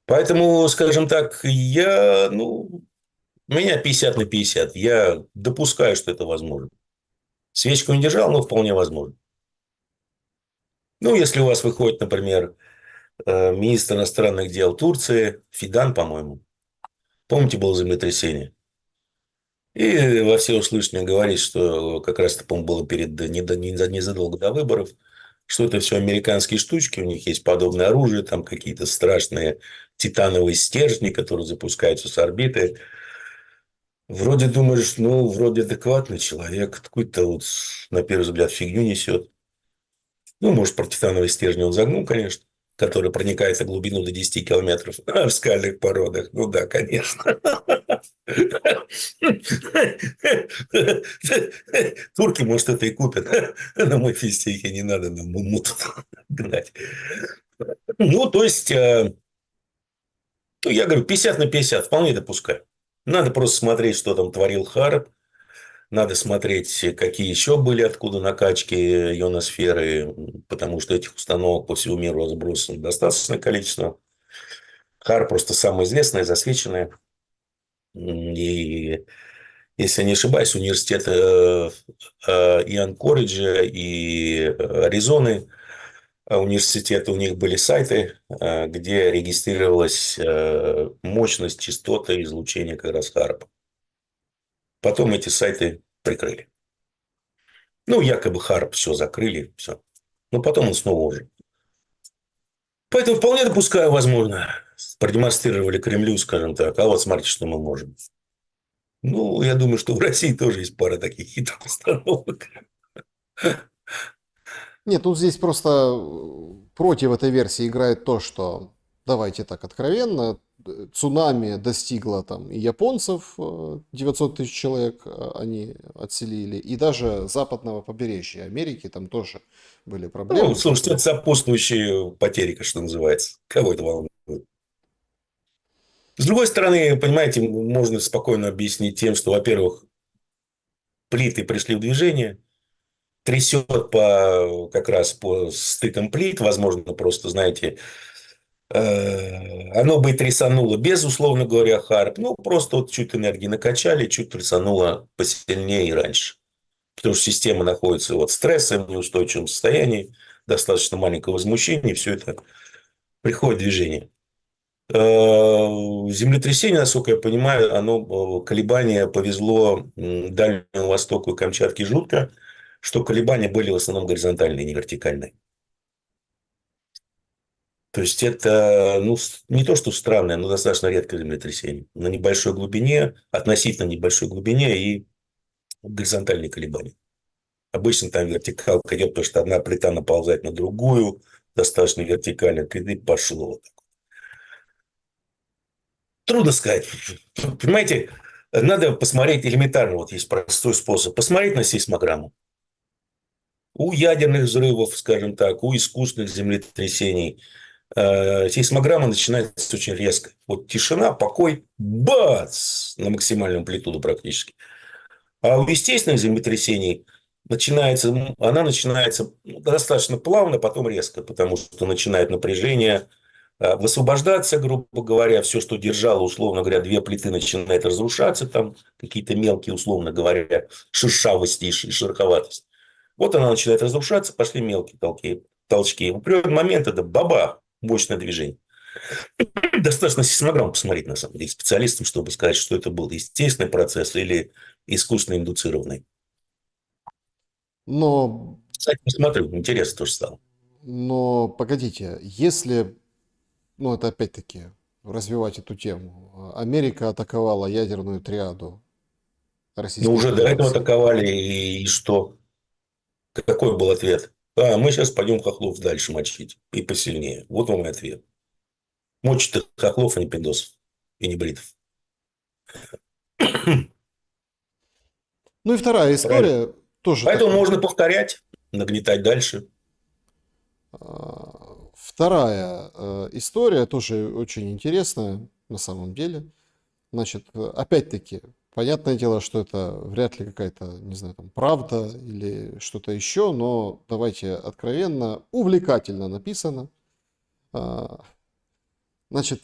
Поэтому, скажем так, у меня 50 на 50. Я допускаю, что это возможно. Свечку не держал, но вполне возможно. Ну, если у вас выходит, например, министр иностранных дел Турции, Фидан, по-моему. Помните, было землетрясение? И во всеуслышание говорит, что как раз это, по-моему, было незадолго до выборов, что это все американские штучки, у них есть подобное оружие, там какие-то страшные титановые стержни, которые запускаются с орбиты. Вроде думаешь, ну, вроде адекватный человек, какую-то вот, на первый взгляд, фигню несет. Ну, может, про титановые стержни он загнул, конечно, который проникает на глубину до 10 километров в скальных породах. Ну да, конечно. Турки, может, это и купят. На мой фистике не надо нам муту гнать. Ну, то есть, ну, я говорю, 50 на 50, вполне допускаю. Надо просто смотреть, что там творил Харп. Надо смотреть, какие еще были, откуда накачки ионосферы, потому что этих установок по всему миру разбросано достаточное количество. Хар просто самая известная, засвеченная. И, если я не ошибаюсь, университет и Анкориджа, и Аризоны, университеты, у них были сайты, где регистрировалась мощность, частота излучения как раз Харпа. Потом эти сайты прикрыли. Ну, якобы Харп все закрыли, все. Но потом он снова уже. Поэтому вполне допускаю, возможно, продемонстрировали Кремлю, скажем так, а вот смотрите, что мы можем. Ну, я думаю, что в России тоже есть пара таких хитрых установок. Нет, тут здесь просто против этой версии играет то, что, давайте так откровенно, цунами достигло там и японцев, 900 тысяч человек они отселили, и даже западного побережья Америки там тоже были Ну, проблемы. слушайте, это сопутствующие потери, что называется. Кого это волнует? С другой стороны, понимаете, можно спокойно объяснить тем, что, во-первых, плиты пришли в движение, трясет как раз по стыкам плит, возможно, просто, знаете, оно бы и трясануло без, условно говоря, Харп. Ну, просто вот чуть энергии накачали, чуть трясануло посильнее и раньше. Потому что система находится вот в стрессовом, неустойчивом состоянии, достаточно маленького возмущения, все это приходит в движение. Землетрясение, насколько я понимаю, оно колебания повезло Дальнему Востоку и Камчатке жутко, что колебания были в основном горизонтальные, не вертикальные. То есть это не то, что странное, но достаточно редкое землетрясение. На небольшой глубине, относительно небольшой глубине и горизонтальные колебания. Обычно там вертикалка идет, потому что одна плита наползает на другую, достаточно вертикально, и пошло. Трудно сказать. Понимаете, надо посмотреть элементарно. Вот есть простой способ. Посмотреть на сейсмограмму. У ядерных взрывов, скажем так, у искусственных землетрясений сейсмограмма начинается очень резко. Вот тишина, покой, бац, на максимальную амплитуду практически. А у естественных землетрясений она начинается достаточно плавно, потом резко, потому что начинает напряжение высвобождаться, грубо говоря, все, что держало, условно говоря, две плиты, начинает разрушаться, там какие-то мелкие, условно говоря, шершавости и шероховатость. Вот она начинает разрушаться, пошли мелкие толчки. В определенный момент это бабах, мощное движение. Достаточно сейсмограмму посмотреть, на самом деле, специалистам, чтобы сказать, что это был естественный процесс или искусственно индуцированный. Но Кстати, посмотрю, интересно тоже стало. Но погодите, если, ну это опять-таки развивать эту тему, Америка атаковала ядерную триаду Но Российской уже до этого Федерации. атаковали, и что? Какой был ответ? А, мы сейчас пойдем хохлов дальше мочить. И посильнее. Вот вам и ответ. Мочит их хохлов, а не пиндосов. И не бритов. Ну и вторая Правильно? история, тоже Поэтому такая. можно повторять, нагнетать дальше. Вторая история тоже очень интересная на самом деле. Значит, опять-таки, понятное дело, что это вряд ли какая-то, не знаю, там, правда или что-то еще, но давайте откровенно, увлекательно написано. А, Значит,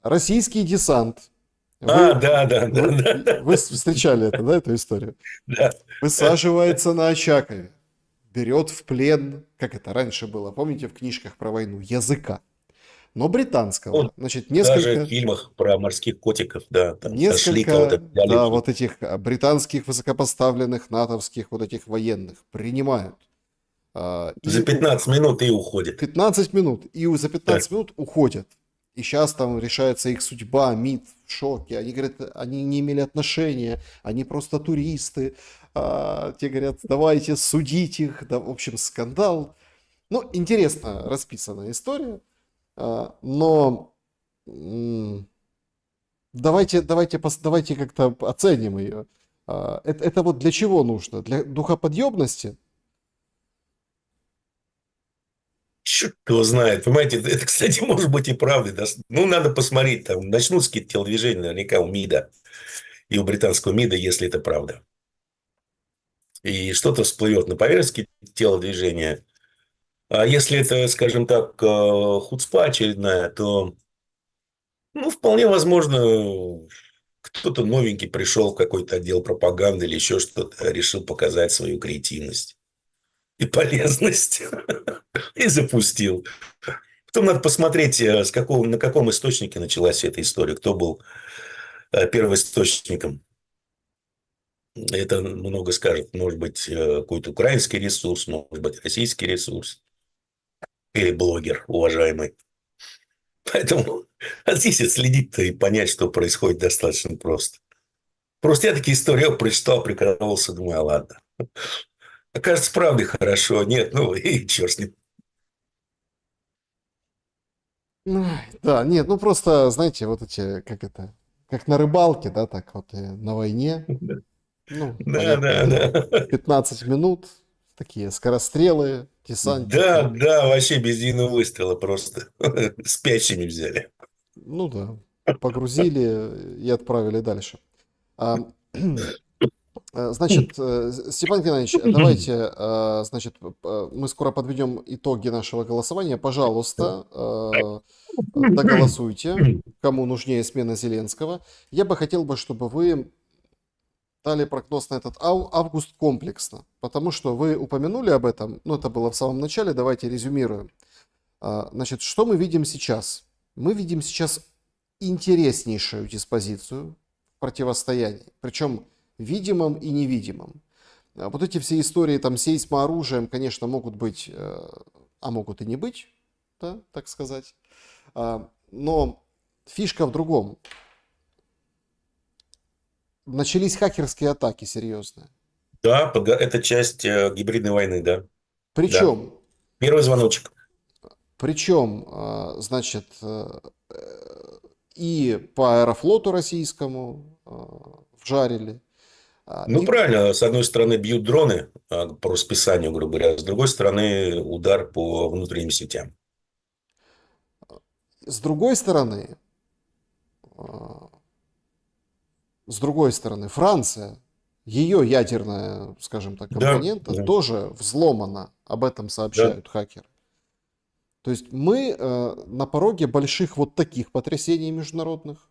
российский десант. А, Вы, да, да, да, да, вы встречали это, да, эту историю? да. Высаживается на Очакове, берет в плен, как это раньше было, помните в книжках про войну, языка, но Вот британского. Значит, даже в фильмах про морских котиков, да, там сошли несколько, кого-то, взяли. да, вот этих британских высокопоставленных натовских вот этих военных принимают. За 15 минут и уходит. 15 минут, и за Да. 15 минут уходят. И сейчас там решается их судьба, МИД в шоке. Они говорят, они не имели отношения, они просто туристы. Те говорят, давайте судить их. Да, в общем, скандал. Ну, интересно расписанная история. Но давайте как-то оценим ее. Это вот для чего нужно? Для духоподъемности? Черт его знает, понимаете, это, кстати, может быть и правда. Ну, надо посмотреть, там начнутся какие-то телодвижения наверняка у МИДа и у британского МИДа, если это правда. И что-то всплывет на поверхности телодвижения. А если это, скажем так, хуцпа очередная, то, ну, вполне возможно, кто-то новенький пришел в какой-то отдел пропаганды или еще что-то, решил показать свою креативность и полезность и запустил. Потом надо посмотреть, на каком источнике началась эта история, кто был первоисточником. Это много скажет. Может быть, какой-то украинский ресурс, может быть, российский ресурс или блогер уважаемый. Поэтому здесь отследить-то и понять, что происходит, достаточно просто. Просто я такие истории прочитал, прикололся, думаю, а ладно. Окажется, правда хорошо. Нет, ну и черт с ним. Да, нет, ну просто, знаете, вот эти, как это, как на рыбалке, да, так вот и на войне. Ну, Да, понятное да, дело, да. 15 минут, такие скорострелы, Да, десантники. да, вообще без единого выстрела просто. Спящими взяли. Ну да, погрузили и отправили дальше. А, Значит, Степан Геннадьевич, давайте, значит, мы скоро подведем итоги нашего голосования. Пожалуйста, доголосуйте, кому нужнее смена Зеленского. Я бы хотел бы, чтобы вы дали прогноз на этот август комплексно, потому что вы упомянули об этом, ну, это было в самом начале, давайте резюмируем. Значит, что мы видим сейчас? Мы видим сейчас интереснейшую диспозицию в противостоянии, причем видимом и невидимом. Вот эти все истории там с сейсмооружием, конечно, могут быть, а могут и не быть, да, так сказать. Но фишка в другом. Начались хакерские атаки серьезные. Да, это часть гибридной войны, да. Да. Причем, Первый звоночек. значит, и по аэрофлоту российскому вжарили, Ну, и правильно, с одной стороны бьют дроны по расписанию, грубо говоря, с другой стороны удар по внутренним сетям. с другой стороны, а, с другой стороны, Франция, ее ядерная, скажем так, Да, компонента да, тоже взломана, об этом да. сообщают хакеры. То есть мы на пороге больших вот таких потрясений международных.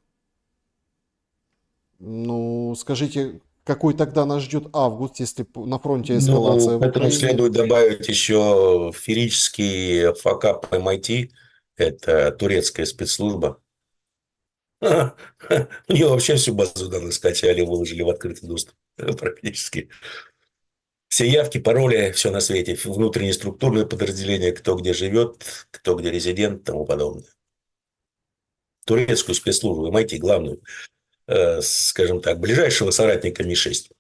Ну, скажите, какой тогда нас ждет август, если на фронте Ну, эскалация к в этому Украине? следует добавить еще ферический факап MIT. Это турецкая спецслужба. У нее вообще всю базу данных скачали, выложили в открытый доступ практически. Все явки, пароли, все на свете, внутренние структурные подразделения, кто где живет, кто где резидент и тому подобное. Турецкую спецслужбу, MIT, главную, скажем так, ближайшего соратника Ми-6.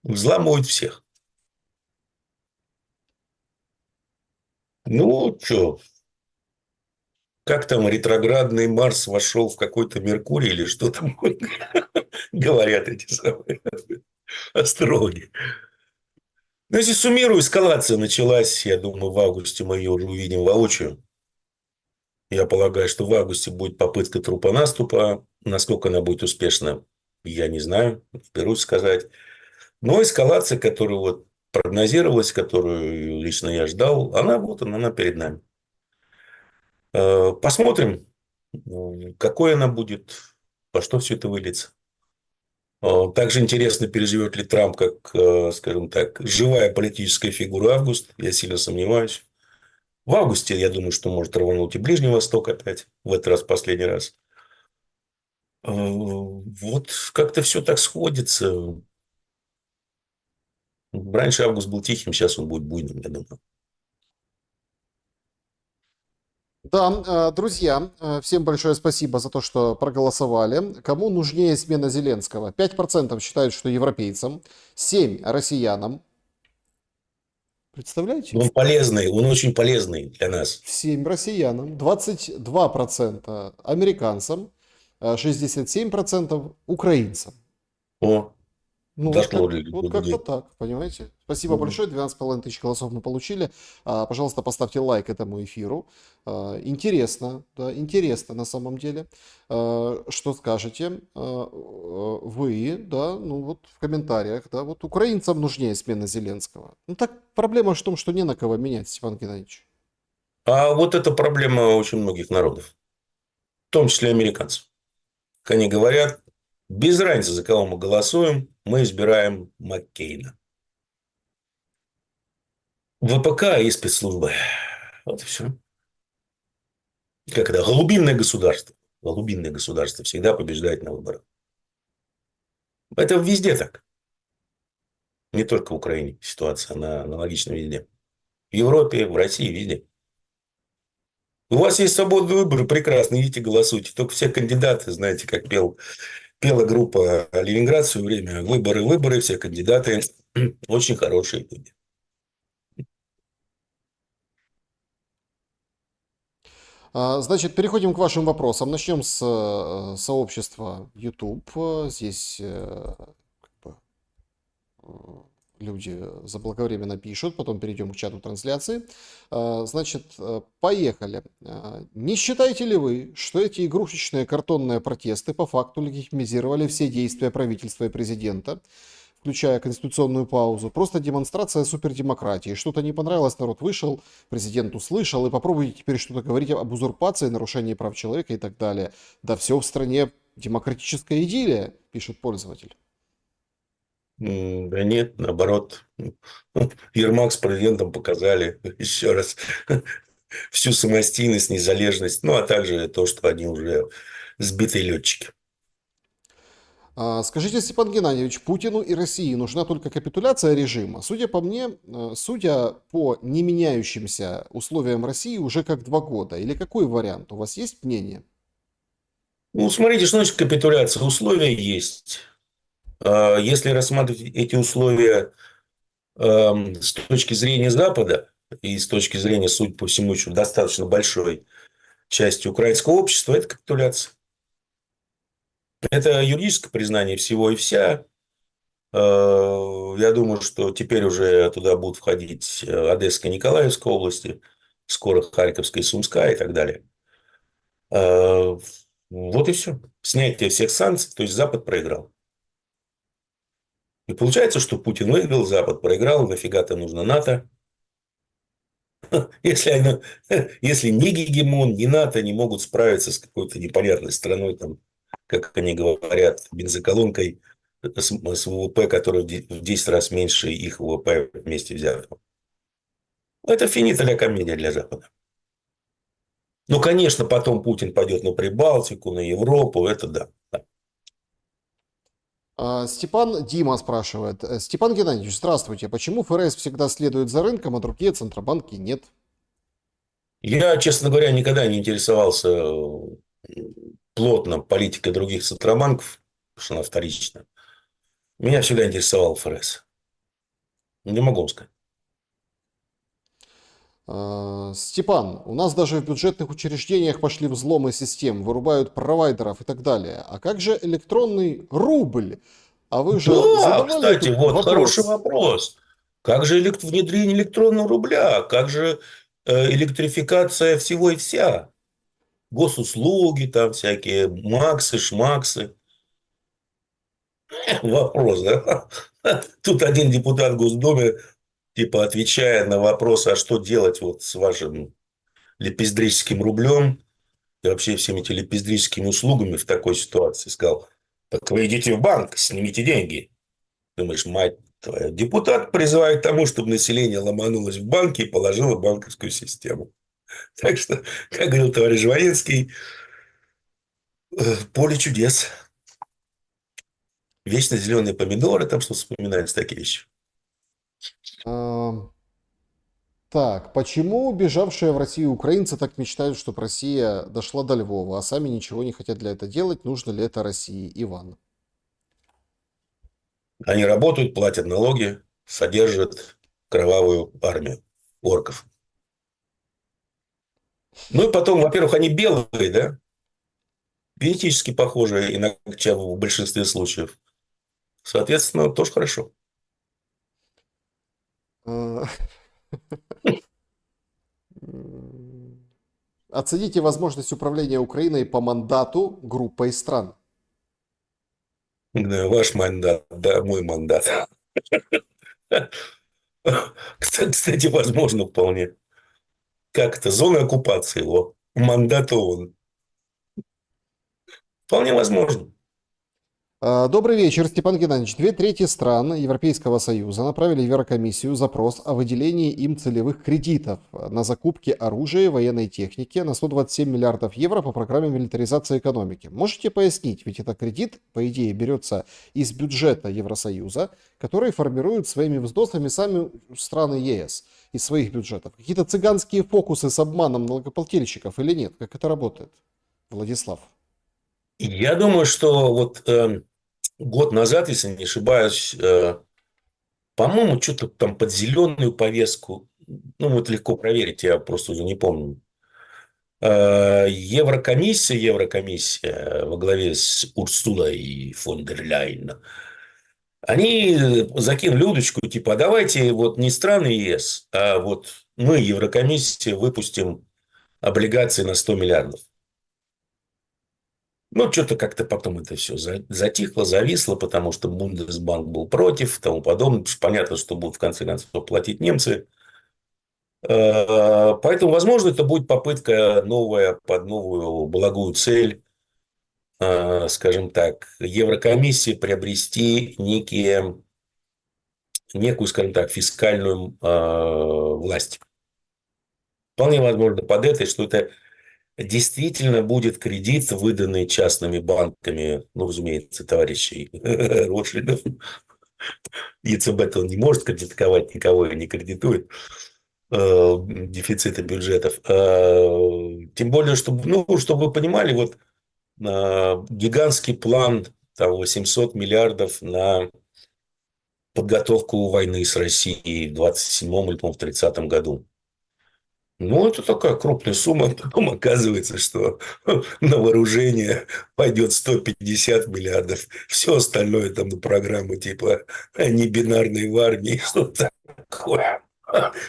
Взламывают всех. Ну, что, как там ретроградный Марс вошел в какой-то Меркурий или что там говорят эти самые астрологи. Ну, если суммирую, эскалация началась, я думаю, в августе мы ее уже увидим воочию. Я полагаю, что в августе будет попытка трупонаступа. Насколько она будет успешна, я не знаю, не берусь сказать. Но эскалация, которую вот прогнозировалась, которую лично я ждал, она вот она перед нами. Посмотрим, какой она будет, во что все это выльется. Также интересно, переживет ли Трамп как, скажем так, живая политическая фигура август. Я сильно сомневаюсь. В августе, я думаю, что может рвануть и Ближний Восток опять. В этот раз, последний раз. Вот как-то все так сходится. Раньше август был тихим, сейчас он будет буйным, я думаю. Да, друзья, всем большое спасибо за то, что проголосовали. Кому нужнее смена Зеленского? 5% считают, что европейцам, 7% россиянам. Представляете? Он полезный, он очень полезный для нас. 7 россиянам, 22% американцам, 67% украинцам. О, Ну, дошло до вот как-то людей. так, понимаете? Спасибо большое, 12,5 тысяч голосов мы получили. Пожалуйста, поставьте лайк этому эфиру. Интересно, да, интересно на самом деле. Что скажете вы, да, ну вот в комментариях, да, вот украинцам нужнее смена Зеленского. Ну так проблема в том, что не на кого менять, Степан Геннадьевич. А вот это проблема очень многих народов, в том числе американцев. Как они говорят, без разницы, за кого мы голосуем, мы избираем Маккейна. ВПК и спецслужбы. Вот и все. Как это? Голубинное государство. Голубинное государство всегда побеждает на выборах. Это везде так. Не только в Украине ситуация, она аналогична везде. В Европе, в России, везде. У вас есть свободные выборы, прекрасно, идите голосуйте. Только все кандидаты, знаете, как пела группа Ленинград в свое время, выборы, выборы, все кандидаты очень хорошие люди. Значит, переходим к вашим вопросам. Начнем с сообщества YouTube. Здесь как бы, э, люди заблаговременно пишут, потом перейдем к чату трансляции. Значит, поехали. Не считаете ли вы, что эти игрушечные картонные протесты по факту легитимизировали все действия правительства и президента, включая конституционную паузу, просто демонстрация супердемократии? Что-то не понравилось, народ вышел, президент услышал, и попробуйте теперь что-то говорить об узурпации, нарушении прав человека и так далее. Да все в стране демократическая идиллия, пишет пользователь. Да нет, наоборот. Ермак с президентом показали еще раз всю самостийность, незалежность, ну, а также то, что они уже сбитые летчики. Скажите, Степан Геннадьевич, Путину и России нужна только капитуляция режима? Судя по мне, судя по не меняющимся условиям России уже как 2 года. Или какой вариант? У вас есть мнение? Ну, смотрите, что значит капитуляция? Условия есть. Если рассматривать эти условия с точки зрения Запада и с точки зрения, судя по всему, еще достаточно большой части украинского общества, это капитуляция. Это юридическое признание всего и вся. Я думаю, что теперь уже туда будут входить Одесская и Николаевская области, скоро Харьковская и Сумская и так далее. Вот и все. Снятие всех санкций, то есть Запад проиграл. И получается, что Путин выиграл, Запад проиграл, нафига-то нужно НАТО. Если ни гегемон, ни НАТО не могут справиться с какой-то непонятной страной, там, как они говорят, бензоколонкой с ВВП, который в 10 раз меньше их ВВП вместе взятого. Это финита ля комедия для Запада. Ну, конечно, потом Путин пойдет на Прибалтику, на Европу, это да. Степан Дима спрашивает. Степан Геннадьевич, здравствуйте. Почему ФРС всегда следует за рынком, а другие центробанки нет? Я, честно говоря, никогда не интересовался плотно политикой других центробанков, потому что она вторична. Меня всегда интересовал ФРС. Не могу вам сказать. Степан, у нас даже в бюджетных учреждениях пошли взломы систем, вырубают провайдеров и так далее. А как же электронный рубль? А вы же Да, задавали кстати, этот вот хороший вопрос? вопрос. Как же внедрение электронного рубля? Как же электрификация всего и вся? Госуслуги там всякие, максы, шмаксы. Вопрос, да? Тут один депутат в Госдуме, типа, отвечая на вопрос, а что делать вот с вашим лепездрическим рублем и вообще всеми этими лепездрическими услугами в такой ситуации, сказал: так вы идите в банк, снимите деньги. Думаешь, мать твоя. Депутат призывает к тому, чтобы население ломанулось в банки и положило банковскую систему. Так что, как говорил товарищ Жванецкий, поле чудес. Вечно зеленые помидоры, там что вспоминаются такие вещи. А, Так, почему бежавшие в Россию украинцы так мечтают, чтобы Россия дошла до Львова, а сами ничего не хотят для этого делать? Нужно ли это России? Иван. Они работают, платят налоги, содержат кровавую армию орков. Ну и потом, во-первых, они белые, да, генетически похожие иногда в большинстве случаев. Соответственно, тоже хорошо. А, м, Оцените возможность управления Украиной по мандату группой стран. Да, ваш мандат, да, мой мандат. Кстати, возможно вполне. Как это? Зона оккупации его. Мандат ООН. Вполне возможно. Добрый вечер, Степан Геннадьевич. Две трети стран Европейского Союза направили в Еврокомиссию запрос о выделении им целевых кредитов на закупки оружия и военной техники на 127 миллиардов евро по программе милитаризации экономики. Можете пояснить, ведь этот кредит, по идее, берется из бюджета Евросоюза, который формируют своими взносами сами страны ЕС из своих бюджетов. Какие-то цыганские фокусы с обманом налогоплательщиков или нет? Как это работает? Владислав. Я думаю, что вот год назад, если не ошибаюсь, по-моему, что-то там под зеленую повестку, ну, вот легко проверить, я просто уже не помню. Еврокомиссия во главе с Урсулой и фон дер Ляйен, они закинули удочку, типа, а давайте вот не страны ЕС, а вот мы, Еврокомиссия, выпустим облигации на 100 миллиардов. Ну, что-то как-то потом это все затихло, зависло, потому что Бундесбанк был против и тому подобное. Потому что понятно, что будут в конце концов платить немцы. Поэтому, возможно, это будет попытка новая под новую благую цель, скажем так, Еврокомиссии приобрести некую, скажем так, фискальную власть. Вполне возможно под это, что это действительно будет кредит, выданный частными банками, ну, разумеется, товарищей Ротшильдов. ЕЦБ-то он не может кредитовать никого и не кредитует дефицита бюджетов. Тем более, чтобы, ну, чтобы вы понимали, вот гигантский план там, 800 миллиардов на подготовку войны с Россией в 27-м или, по-моему, в 30-м году. Ну, это такая крупная сумма. Потом оказывается, что на вооружение пойдет 150 миллиардов. Все остальное там на программы типа небинарной в армии, что-то такое.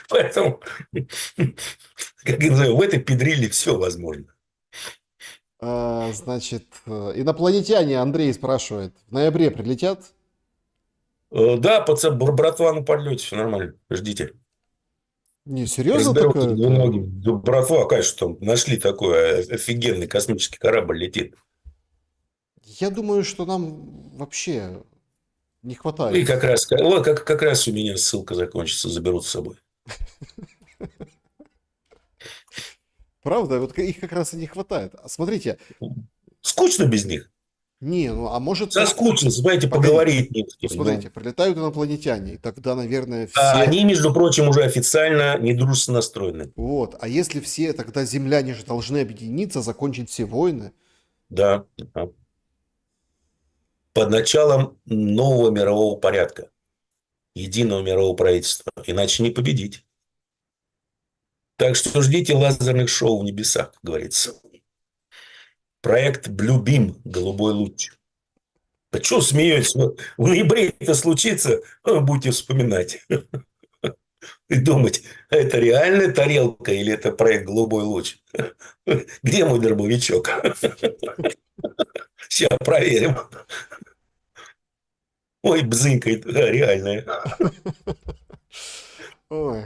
Поэтому, как я называю, в этой педриле все возможно. Значит, инопланетяне, Андрей спрашивает, в ноябре прилетят? Да, братва на подлете, все нормально. Ждите. Не, серьезно Разберутся такое? с двуногим. Да, братва, конечно, там нашли такой офигенный космический корабль летит. Я думаю, что нам вообще не И хватает. как раз, вот как раз у меня ссылка закончится, заберут с собой. Правда, вот их как раз и не хватает. А смотрите, Скучно без них. Не, ну а может, Соскучился, знаете, погодите, поговорить не с ну кем. Ну. смотрите, прилетают инопланетяне, и тогда, наверное, А все... они, между прочим, уже официально недружественно настроены. Вот, а если все, тогда земляне же должны объединиться, закончить все войны. Да. Да. Под началом нового мирового порядка, единого мирового правительства. Иначе не победить. Так что ждите лазерных шоу в небесах, как говорится. Проект Blue Beam, голубой луч. А что смеетесь? Вот в ноябре это случится, будете вспоминать и думать, это реальная тарелка или это проект «Голубой луч»? Где мой дробовичок? Сейчас проверим. Ой, бзынькает, да, реальная. Ой.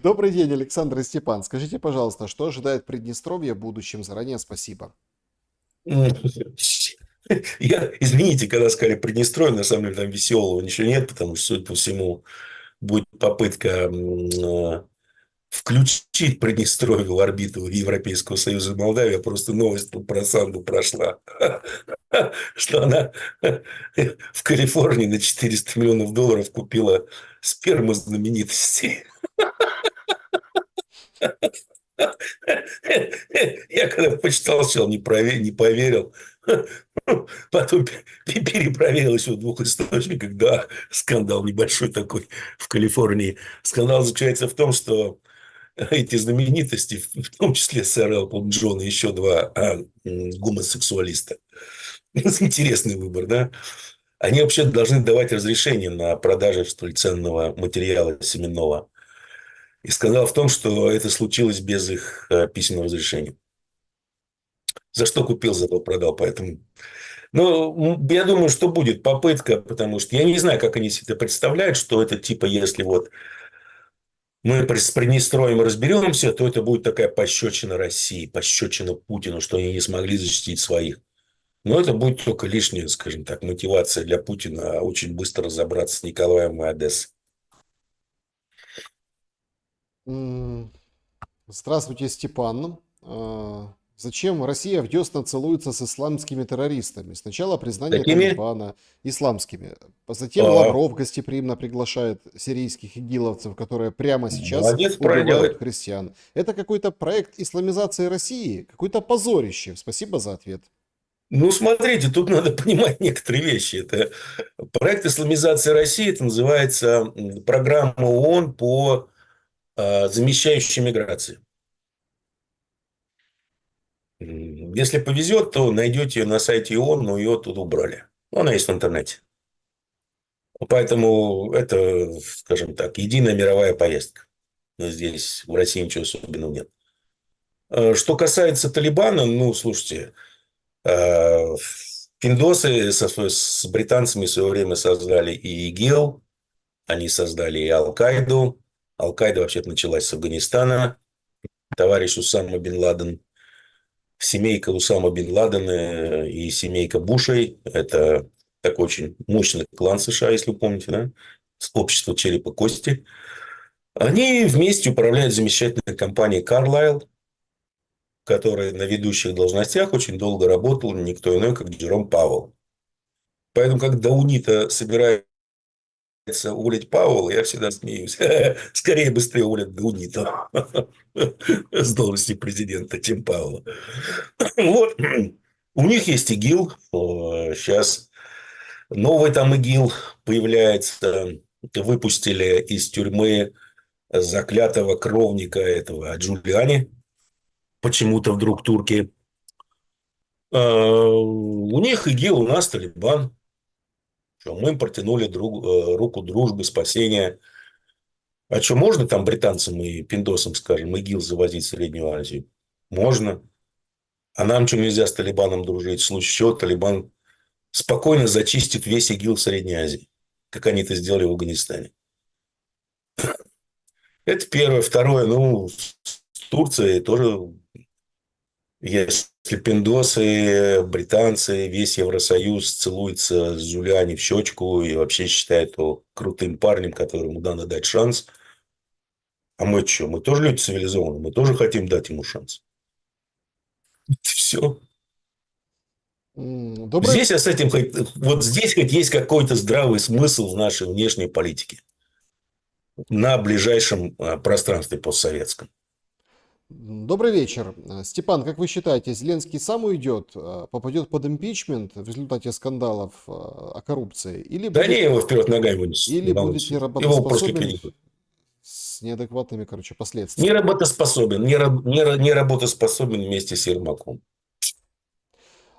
Добрый день, Александр и Степан. Скажите, пожалуйста, что ожидает Приднестровье в будущем? Заранее спасибо. Я, извините, когда сказали Приднестровье, на самом деле там веселого ничего нет, потому что, судя по всему, будет попытка включить Приднестровье в орбиту Европейского Союза и Молдавии. Просто новость про Санду прошла, что она в Калифорнии на 400 миллионов долларов купила сперму знаменитостей. Я когда почитал, сначала не поверил. Потом перепроверил еще в двух источниках. Да, скандал небольшой такой в Калифорнии. Скандал заключается в том, что эти знаменитости, в том числе сэр Элтон Джон и еще два гомосексуалиста. Интересный выбор, да? Они вообще должны давать разрешение на продажу столь ценного материала семенного. И скандал в том, что это случилось без их письменного разрешения. За что купил, зато продал. Поэтому, ну, я думаю, что будет попытка, потому что я не знаю, как они себе это представляют, что это типа, если вот мы с Приднестровьем разберемся, то это будет такая пощечина России, пощечина Путину, что они не смогли защитить своих. Но это будет только лишняя, скажем так, мотивация для Путина очень быстро разобраться с Николаем и Одессой. М, Здравствуйте, Степан. Зачем Россия в десна целуется с исламскими террористами? Сначала признание Такими? Талибана исламскими, затем А, Лавров гостеприимно приглашает сирийских игиловцев, которые прямо сейчас молодец, правильно убивают делает. христиан. Это какой-то проект исламизации России, какое-то позорище. Спасибо за ответ. Ну, смотрите, тут надо понимать некоторые вещи. Это проект исламизации России, это называется программа ООН по замещающей миграции. Если повезет, то найдете ее на сайте ООН, но ее оттуда убрали. Она есть в интернете. Поэтому это, скажем так, единая мировая поездка. Но здесь в России ничего особенного нет. Что касается Талибана, ну, слушайте, э, пиндосы с британцами в свое время создали и ИГИЛ, они создали и Аль-Каиду. Аль-Каида вообще-то началась с Афганистана. Товарищ Усама бен Ладен, семейка Усама бен Ладена и семейка Бушей – это такой очень мощный клан США, если вы помните, да? Общество черепа кости. Они вместе управляют замечательной компанией Carlyle, которая на ведущих должностях очень долго работал никто иной, как Джером Пауэлл. Поэтому, когда УНИТА собирается уволить Пауэлла, я всегда смеюсь. Скорее, быстрее уволят УНИТА с должности президента, чем Пауэлла. Вот. У них есть ИГИЛ. Сейчас новый там ИГИЛ появляется. Выпустили из тюрьмы заклятого кровника этого Джулиани. Почему-то вдруг турки. У них ИГИЛ, у нас Талибан. Что мы им протянули руку дружбы, спасения. А что, можно там британцам и пиндосам, скажем, ИГИЛ завозить в Среднюю Азию? Можно. А нам что, нельзя с Талибаном дружить? В случае чего Талибан спокойно зачистит весь ИГИЛ в Средней Азии, как они это сделали в Афганистане. Это первое. Второе, ну, с Турцией тоже, если пиндосы, британцы, весь Евросоюз целуется с Джулиани в щечку и вообще считает его крутым парнем, которому надо дать шанс, а мы что? Мы тоже люди цивилизованные, мы тоже хотим дать ему шанс. Все. Добрый, Здесь я с этим вот здесь хоть есть какой-то здравый смысл в нашей внешней политике на ближайшем пространстве постсоветском. добрый вечер. Степан, как вы считаете, Зеленский сам уйдет, попадет под импичмент в результате скандалов о коррупции, Да они его вперед ногами вынесут, или не будет волнуйся. Его просто неработоспособен ликвидируют. с неадекватными, короче, Не последствиями? работоспособен, не работоспособен вместе с Ермаком.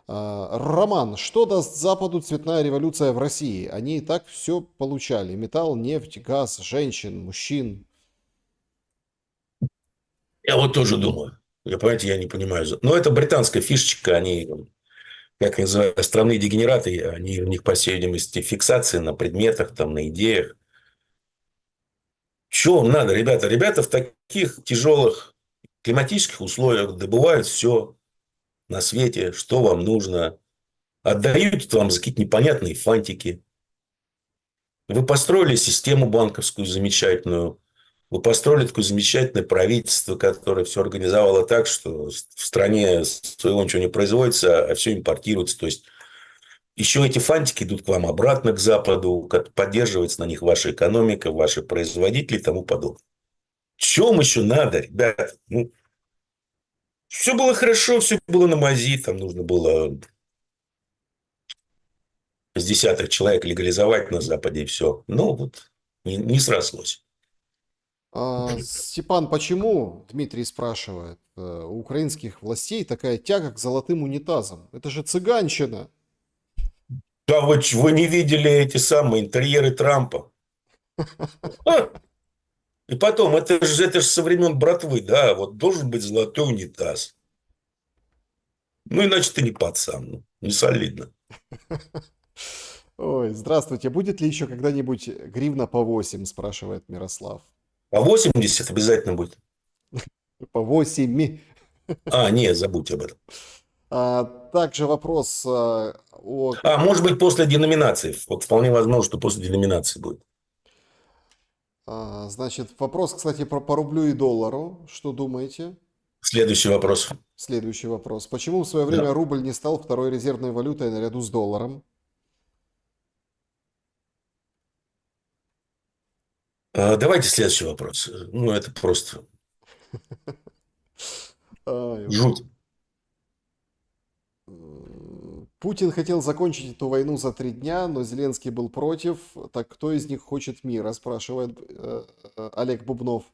Роман, что даст Западу цветная революция в России? Они и так все получали. Металл, нефть, газ, женщин, мужчин. Я вот тоже думаю. Понимаете, я не понимаю. Но это британская фишечка. Они, как я называю, страны дегенераты. Они, у них, по всей видимости, фиксации на предметах, там, на идеях. Что вам надо, ребята? Ребята в таких тяжелых климатических условиях добывают все на свете, что вам нужно. Отдают вам за какие-то непонятные фантики. Вы построили систему банковскую замечательную. Вы построили такое замечательное правительство, которое все организовало так, что в стране своего ничего не производится, а все импортируется. То есть, еще эти фантики идут к вам обратно, к Западу, поддерживается на них ваша экономика, ваши производители и тому подобное. Чем еще надо, ребята? Ну, все было хорошо, все было на мази. Там нужно было с десяток человек легализовать на Западе и все. Но вот не срослось. Степан, почему, Дмитрий спрашивает, у украинских властей такая тяга к золотым унитазам? Это же цыганщина. Да вы не видели эти самые интерьеры Трампа? А, и потом, это ж со времен братвы, да, вот должен быть золотой унитаз. Ну, иначе ты не пацан, ну, не солидно. Ой, здравствуйте. Будет ли еще когда-нибудь гривна по 8, спрашивает Мирослав. А 80 обязательно будет. По 8. А, не, забудь об этом. Также вопрос о... А, может быть, после деноминации. Вот вполне возможно, что после деноминации будет. Значит, вопрос, кстати, по рублю и доллару. Что думаете? Следующий вопрос. Следующий вопрос. Почему в свое время Да. рубль не стал второй резервной валютой наряду с долларом? Давайте следующий вопрос. Ну, это просто Ай, жуть. Путин хотел закончить эту войну за 3 дня, но Зеленский был против. Так кто из них хочет мира, спрашивает Олег Бубнов.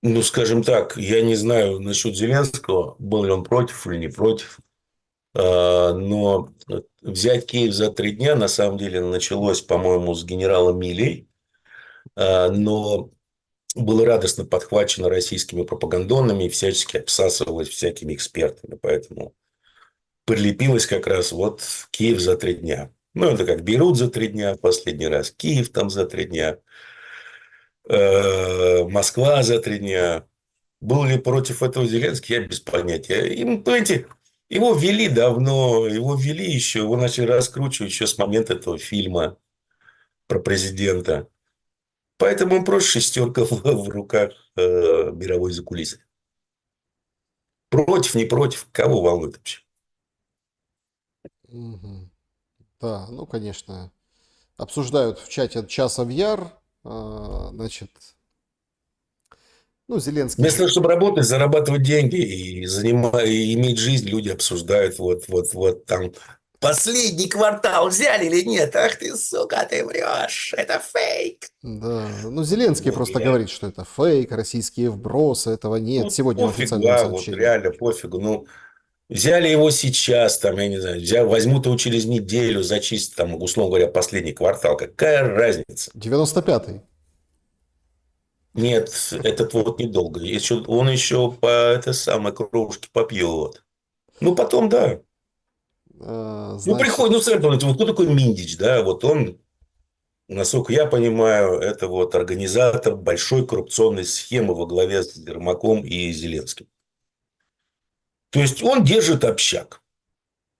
Ну, скажем так, я не знаю насчет Зеленского, был ли он против или не против. Но взять Киев за 3 дня, на самом деле, началось, по-моему, с генерала Милей. Но было радостно подхвачено российскими пропагандонами и всячески обсасывалось всякими экспертами. Поэтому прилепилось как раз вот Киев за 3 дня. Ну, это как Бейрут за 3 дня в последний раз, Киев там за 3 дня, Москва за 3 дня. Был ли против этого Зеленский, я без понятия. Им, понимаете, его ввели давно, его ввели еще, его начали раскручивать еще с момента этого фильма про президента. Поэтому он просто шестерка в руках мировой закулисы. Против, не против, кого волнует вообще? Мгм. Да, ну, конечно. Обсуждают в чате часов яр. Значит, ну, Зеленский Вместо же... того, чтобы работать, зарабатывать деньги и иметь жизнь, люди обсуждают вот там. Последний квартал взяли или нет? Ах ты, сука, ты врешь. Это фейк. Да, ну, Зеленский Вот просто реально. говорит, что это фейк, российские вбросы, этого нет. Ну, Сегодня в пофигу, официальном вот сообщении. реально пофигу. Ну, взяли его сейчас, там, я не знаю, возьмут его через неделю, зачистят, там, условно говоря, последний квартал. Какая разница? 95-й. Нет, этот вот недолго. Он еще по этой самой кружке попьет. Ну, потом, да. Ну, Значит, приходит, ну, сами понимаете, вот кто такой Миндич, да, вот он, насколько я понимаю, это вот организатор большой коррупционной схемы во главе с Ермаком и Зеленским. То есть, он держит общак.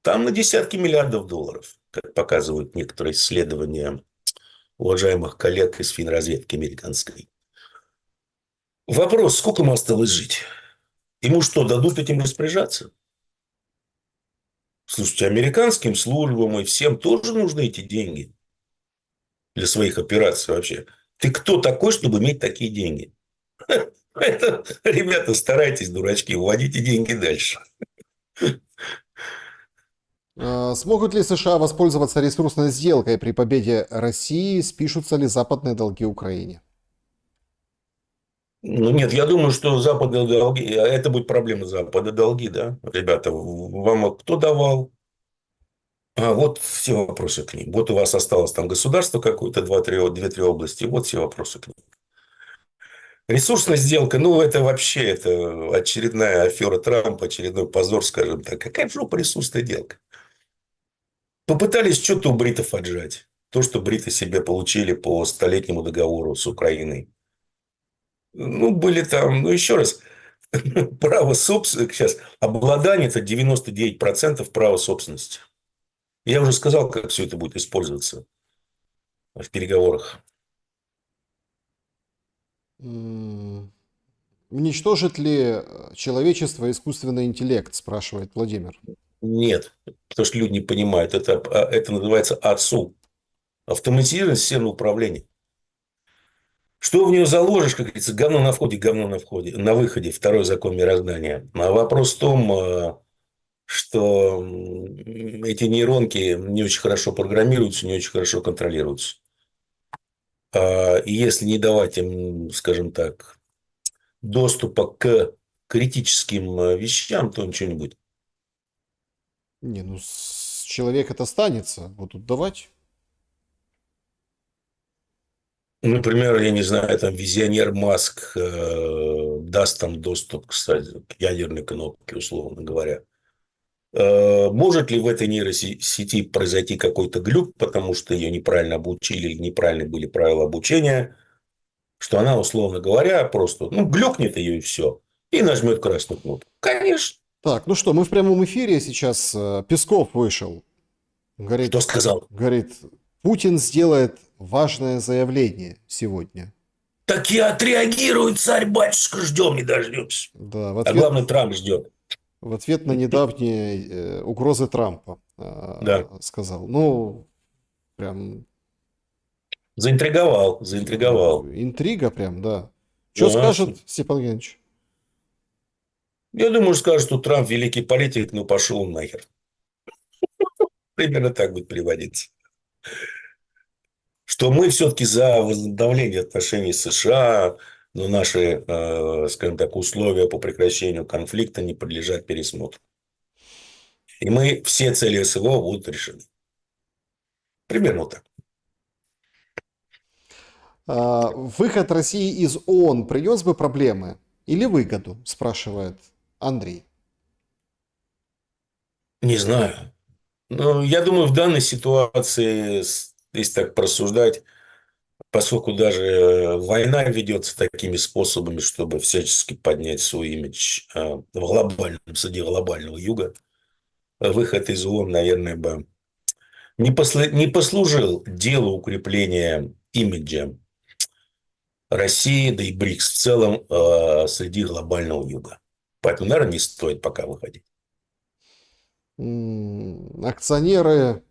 Там на десятки миллиардов долларов, как показывают некоторые исследования уважаемых коллег из финразведки американской. Вопрос, сколько ему осталось жить? Ему что, дадут этим распоряжаться? Слушайте, американским службам и всем тоже нужны эти деньги для своих операций вообще. Ты кто такой, чтобы иметь такие деньги? Это, ребята, старайтесь, дурачки, уводите деньги дальше. Смогут ли США воспользоваться ресурсной сделкой при победе России? Спишутся ли западные долги Украине? Ну, нет, я думаю, что западные долги, это будет проблема Запада, долги, да, ребята, вам кто давал? А вот все вопросы к ним. Вот у вас осталось там государство какое-то, 2-3 области, вот все вопросы к ним. Ресурсная сделка, ну, это вообще это очередная афера Трампа, очередной позор, скажем так. Какая в жопа ресурсная сделка? Попытались что-то у бритов отжать. То, что бриты себе получили по столетнему договору с Украиной. Ну, были там, ну, еще раз, право собственности, сейчас, обладание это 99% права собственности. Я уже сказал, как все это будет использоваться в переговорах. М, Уничтожит ли человечество искусственный интеллект, спрашивает Владимир. Нет, потому что люди не понимают. Это называется АСУ. Автоматизированное системное управление. Что в нее заложишь, как говорится, говно на входе, говно на входе, на выходе, второй закон мироздания. А вопрос в том, что эти нейронки не очень хорошо программируются, не очень хорошо контролируются. И если не давать им, скажем так, доступа к критическим вещам, то ничего не будет. Не, ну человек это останется. Будут давать. Например, я не знаю, там визионер Маск даст там доступ, кстати, к ядерной кнопке, условно говоря. Может ли в этой нейросети произойти какой-то глюк, потому что ее неправильно обучили или неправильно были правила обучения, что она, условно говоря, просто глюкнет ее и все, и нажмет красную кнопку? Конечно. Так, ну что, мы в прямом эфире сейчас. Песков вышел. Что Говорит, сказал? говорит, Путин сделает важное заявление сегодня. Так и отреагирует царь-батюшка, ждем не дождемся. Да, А главное, Трамп ждет. в ответ на недавние угрозы Трампа Да. сказал. Ну, прям Заинтриговал, заинтриговал. интрига прям, да. Что Конечно. скажет Степан Геннадьевич? Я думаю, скажут, что Трамп великий политик, но пошел он нахер. Примерно так будет переводиться. Что мы все-таки за возобновление отношений с США, но наши, скажем так, условия по прекращению конфликта не подлежат пересмотру. И мы все цели СВО будут решены. Примерно так. Выход России из ООН принес бы проблемы или выгоду, спрашивает Андрей. Не знаю. Но я думаю, в данной ситуации, если так порассуждать, поскольку даже война ведется такими способами, чтобы всячески поднять свой имидж в глобальном, среди глобального юга, выход из ООН, наверное, бы не послужил делу укрепления имиджа России, да и БРИКС в целом среди глобального юга. Поэтому, наверное, не стоит пока выходить. Акционеры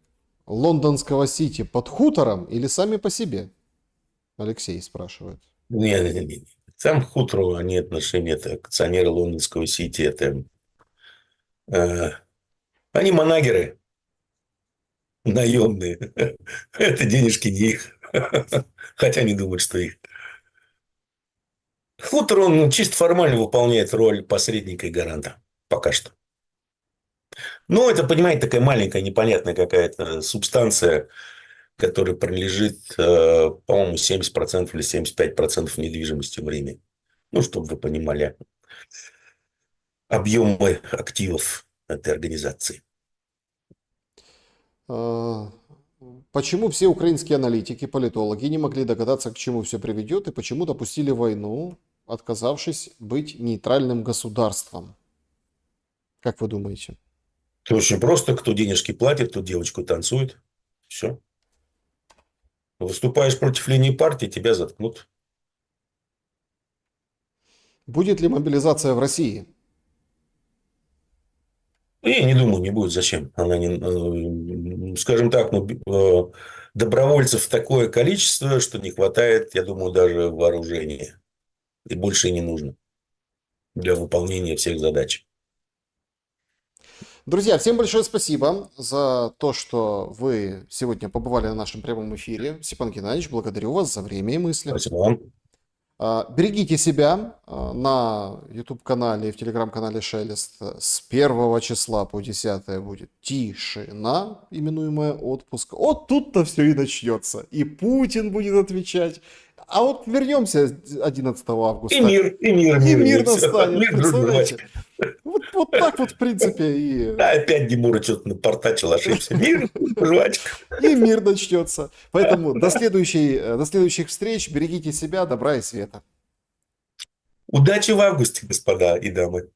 лондонского Сити под хутором или сами по себе? Алексей спрашивает. Не. Там к хутору они отношения, это акционеры лондонского Сити, это они манагеры наемные. Это денежки не их. Хотя они думают, что их. Хутор, он чисто формально выполняет роль посредника и гаранта. Пока что. Ну, это, понимаете, такая маленькая, непонятная какая-то субстанция, которая принадлежит, по-моему, 70% или 75% недвижимости в Риме. Ну, чтобы вы понимали объемы активов этой организации. Почему все украинские аналитики, политологи не могли догадаться, к чему все приведет, и почему допустили войну, отказавшись быть нейтральным государством? Как вы думаете? Это очень просто. Кто денежки платит, тот девочку танцует. Все. Выступаешь против линии партии, тебя заткнут. Будет ли мобилизация в России? Я не думаю, не будет. Зачем? Она не, скажем так, ну, добровольцев такое количество, что не хватает, я думаю, даже вооружения. И больше и не нужно для выполнения всех задач. Друзья, всем большое спасибо за то, что вы сегодня побывали на нашем прямом эфире. Степан Геннадьевич, благодарю вас за время и мысли. Спасибо вам. Берегите себя на YouTube-канале и в Telegram-канале Шелест. С 1 числа по 10 будет тишина, именуемая отпуск. Вот тут-то все и начнется. И Путин будет отвечать. А вот вернемся 11 августа. И мир И мир вернется. настанет, Мир друг представляете? друга. Вот так вот, в принципе, Да, опять Димура что-то напортачил, ошибся. Мир, жвачка. и мир начнется. Поэтому до следующих встреч. Берегите себя, добра и света. Удачи в августе, господа и дамы.